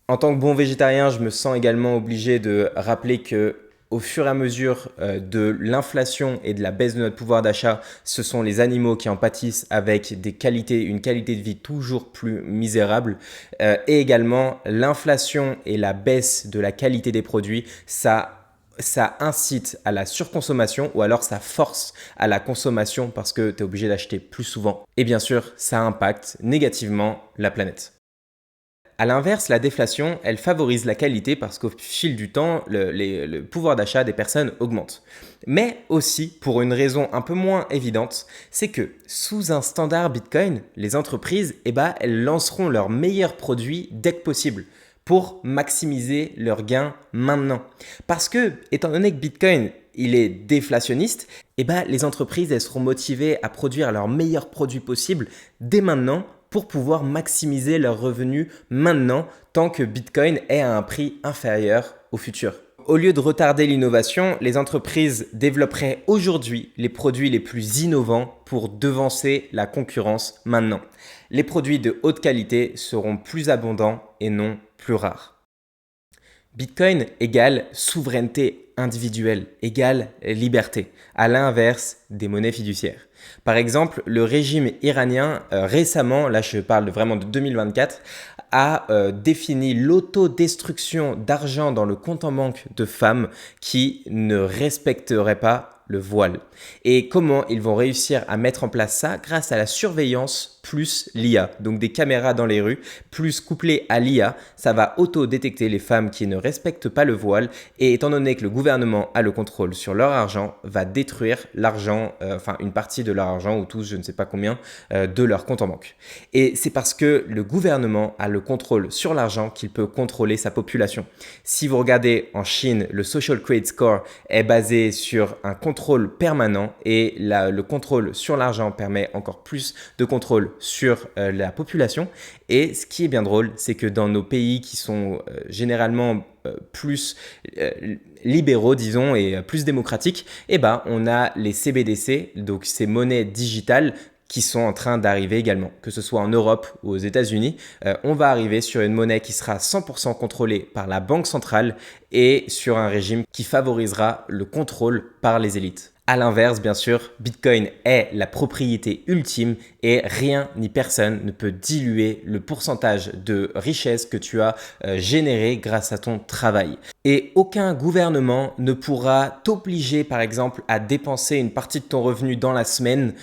En tant que bon végétarien, je me sens également obligé de rappeler que au fur et à mesure de l'inflation et de la baisse de notre pouvoir d'achat, ce sont les animaux qui en pâtissent avec une qualité de vie toujours plus misérable. Et également, l'inflation et la baisse de la qualité des produits, ça ça incite à la surconsommation ou alors ça force à la consommation parce que tu es obligé d'acheter plus souvent. Et bien sûr, ça impacte négativement la planète. À l'inverse, la déflation, elle favorise la qualité parce qu'au fil du temps, le pouvoir d'achat des personnes augmente. Mais aussi, pour une raison un peu moins évidente, c'est que sous un standard Bitcoin, les entreprises, elles lanceront leurs meilleurs produits dès que possible pour maximiser leurs gains maintenant. Parce que, étant donné que Bitcoin, il est déflationniste, les entreprises, elles seront motivées à produire leurs meilleurs produits possibles dès maintenant pour pouvoir maximiser leurs revenus maintenant tant que Bitcoin est à un prix inférieur au futur. Au lieu de retarder l'innovation, les entreprises développeraient aujourd'hui les produits les plus innovants pour devancer la concurrence maintenant. Les produits de haute qualité seront plus abondants et non plus rares. Bitcoin égale souveraineté individuelle, égale liberté, à l'inverse des monnaies fiduciaires. Par exemple, le régime iranien récemment, là je parle vraiment de 2024, a défini l'autodestruction d'argent dans le compte en banque de femmes qui ne respecteraient pas le voile. Et comment ils vont réussir à mettre en place ça? Grâce à la surveillance plus l'IA. Donc des caméras dans les rues, plus couplées à l'IA, ça va auto-détecter les femmes qui ne respectent pas le voile. Et étant donné que le gouvernement a le contrôle sur leur argent, va détruire l'argent, une partie de leur argent ou tous, je ne sais pas combien, de leur compte en banque. Et c'est parce que le gouvernement a le contrôle sur l'argent qu'il peut contrôler sa population. Si vous regardez en Chine, le Social Credit Score est basé sur un contrôle permanent et le contrôle sur l'argent permet encore plus de contrôle sur la population. Et ce qui est bien drôle, c'est que dans nos pays qui sont généralement plus libéraux, disons, et plus démocratiques, on a les CBDC, donc ces monnaies digitales qui sont en train d'arriver également. Que ce soit en Europe ou aux États-Unis, on va arriver sur une monnaie qui sera 100% contrôlée par la banque centrale et sur un régime qui favorisera le contrôle par les élites. À l'inverse, bien sûr, Bitcoin est la propriété ultime et rien ni personne ne peut diluer le pourcentage de richesse que tu as généré grâce à ton travail. Et aucun gouvernement ne pourra t'obliger, par exemple, à dépenser une partie de ton revenu dans la semaine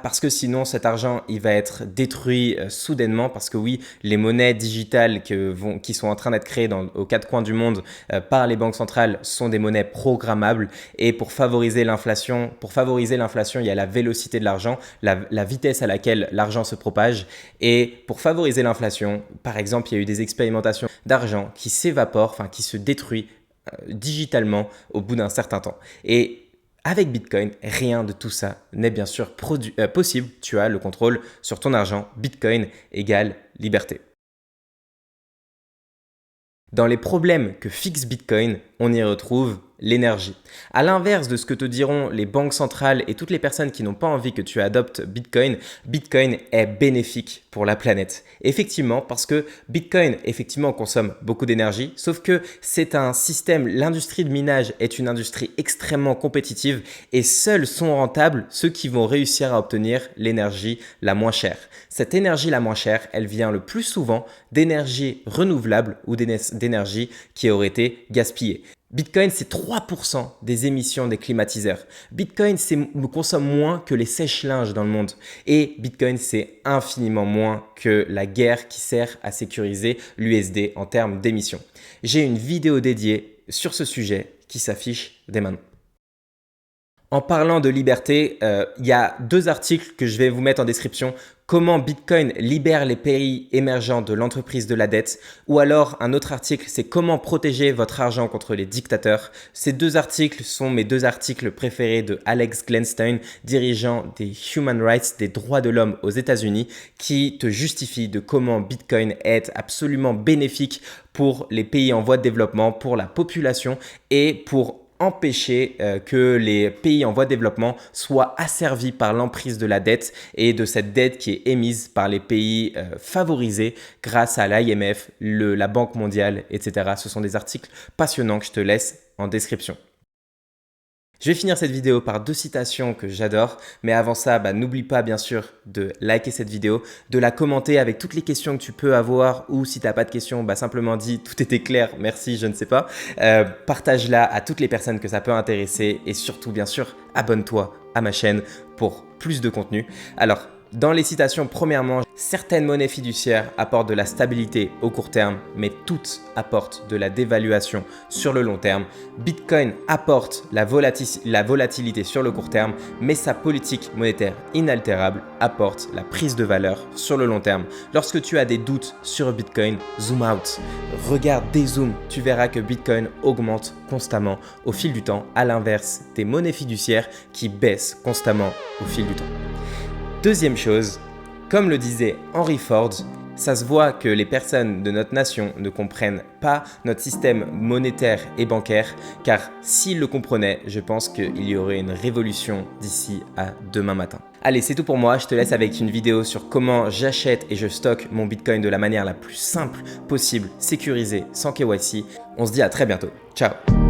parce que sinon cet argent il va être détruit soudainement parce que oui, les monnaies digitales qui sont en train d'être créées aux quatre coins du monde par les banques centrales sont des monnaies programmables et pour favoriser l'inflation, il y a la vélocité de l'argent, la vitesse à laquelle l'argent se propage et pour favoriser l'inflation, par exemple, il y a eu des expérimentations d'argent qui s'évapore, qui se détruit digitalement au bout d'un certain temps. Et avec Bitcoin, rien de tout ça n'est bien sûr possible. Tu as le contrôle sur ton argent. Bitcoin égale liberté. Dans les problèmes que fixe Bitcoin, on y retrouve l'énergie. À l'inverse de ce que te diront les banques centrales et toutes les personnes qui n'ont pas envie que tu adoptes Bitcoin, Bitcoin est bénéfique pour la planète. Effectivement, parce que Bitcoin, consomme beaucoup d'énergie, sauf que c'est un système, l'industrie de minage est une industrie extrêmement compétitive et seuls sont rentables ceux qui vont réussir à obtenir l'énergie la moins chère. Cette énergie la moins chère, elle vient le plus souvent d'énergie renouvelable ou d'énergie qui aurait été gaspillée. Bitcoin, c'est 3% des émissions des climatiseurs. Bitcoin, consomme moins que les sèche-linges dans le monde. Et Bitcoin, c'est infiniment moins que la guerre qui sert à sécuriser l'USD en termes d'émissions. J'ai une vidéo dédiée sur ce sujet qui s'affiche dès maintenant. En parlant de liberté, il y a 2 articles que je vais vous mettre en description. Comment Bitcoin libère les pays émergents de l'entreprise de la dette. Ou alors un autre article, c'est comment protéger votre argent contre les dictateurs. Ces 2 articles sont mes 2 articles préférés de Alex Glenstein, dirigeant des Human Rights, des droits de l'homme aux États-Unis, qui te justifie de comment Bitcoin est absolument bénéfique pour les pays en voie de développement, pour la population et pour empêcher que les pays en voie de développement soient asservis par l'emprise de la dette et de cette dette qui est émise par les pays favorisés grâce à l'IMF, la Banque mondiale, etc. Ce sont des articles passionnants que je te laisse en description. Je vais finir cette vidéo par 2 citations que j'adore, mais avant ça, n'oublie pas bien sûr de liker cette vidéo, de la commenter avec toutes les questions que tu peux avoir ou si tu n'as pas de questions, simplement dis tout était clair, merci, je ne sais pas. Partage-la à toutes les personnes que ça peut intéresser et surtout bien sûr, abonne-toi à ma chaîne pour plus de contenu. Alors, dans les citations, premièrement, certaines monnaies fiduciaires apportent de la stabilité au court terme, mais toutes apportent de la dévaluation sur le long terme. Bitcoin apporte la volatilité sur le court terme, mais sa politique monétaire inaltérable apporte la prise de valeur sur le long terme. Lorsque tu as des doutes sur Bitcoin, zoom out, regarde des zooms, tu verras que Bitcoin augmente constamment au fil du temps, à l'inverse des monnaies fiduciaires qui baissent constamment au fil du temps. Deuxième chose, comme le disait Henry Ford, ça se voit que les personnes de notre nation ne comprennent pas notre système monétaire et bancaire, car s'ils le comprenaient, je pense qu'il y aurait une révolution d'ici à demain matin. Allez, c'est tout pour moi, je te laisse avec une vidéo sur comment j'achète et je stocke mon Bitcoin de la manière la plus simple possible, sécurisée, sans KYC. On se dit à très bientôt. Ciao!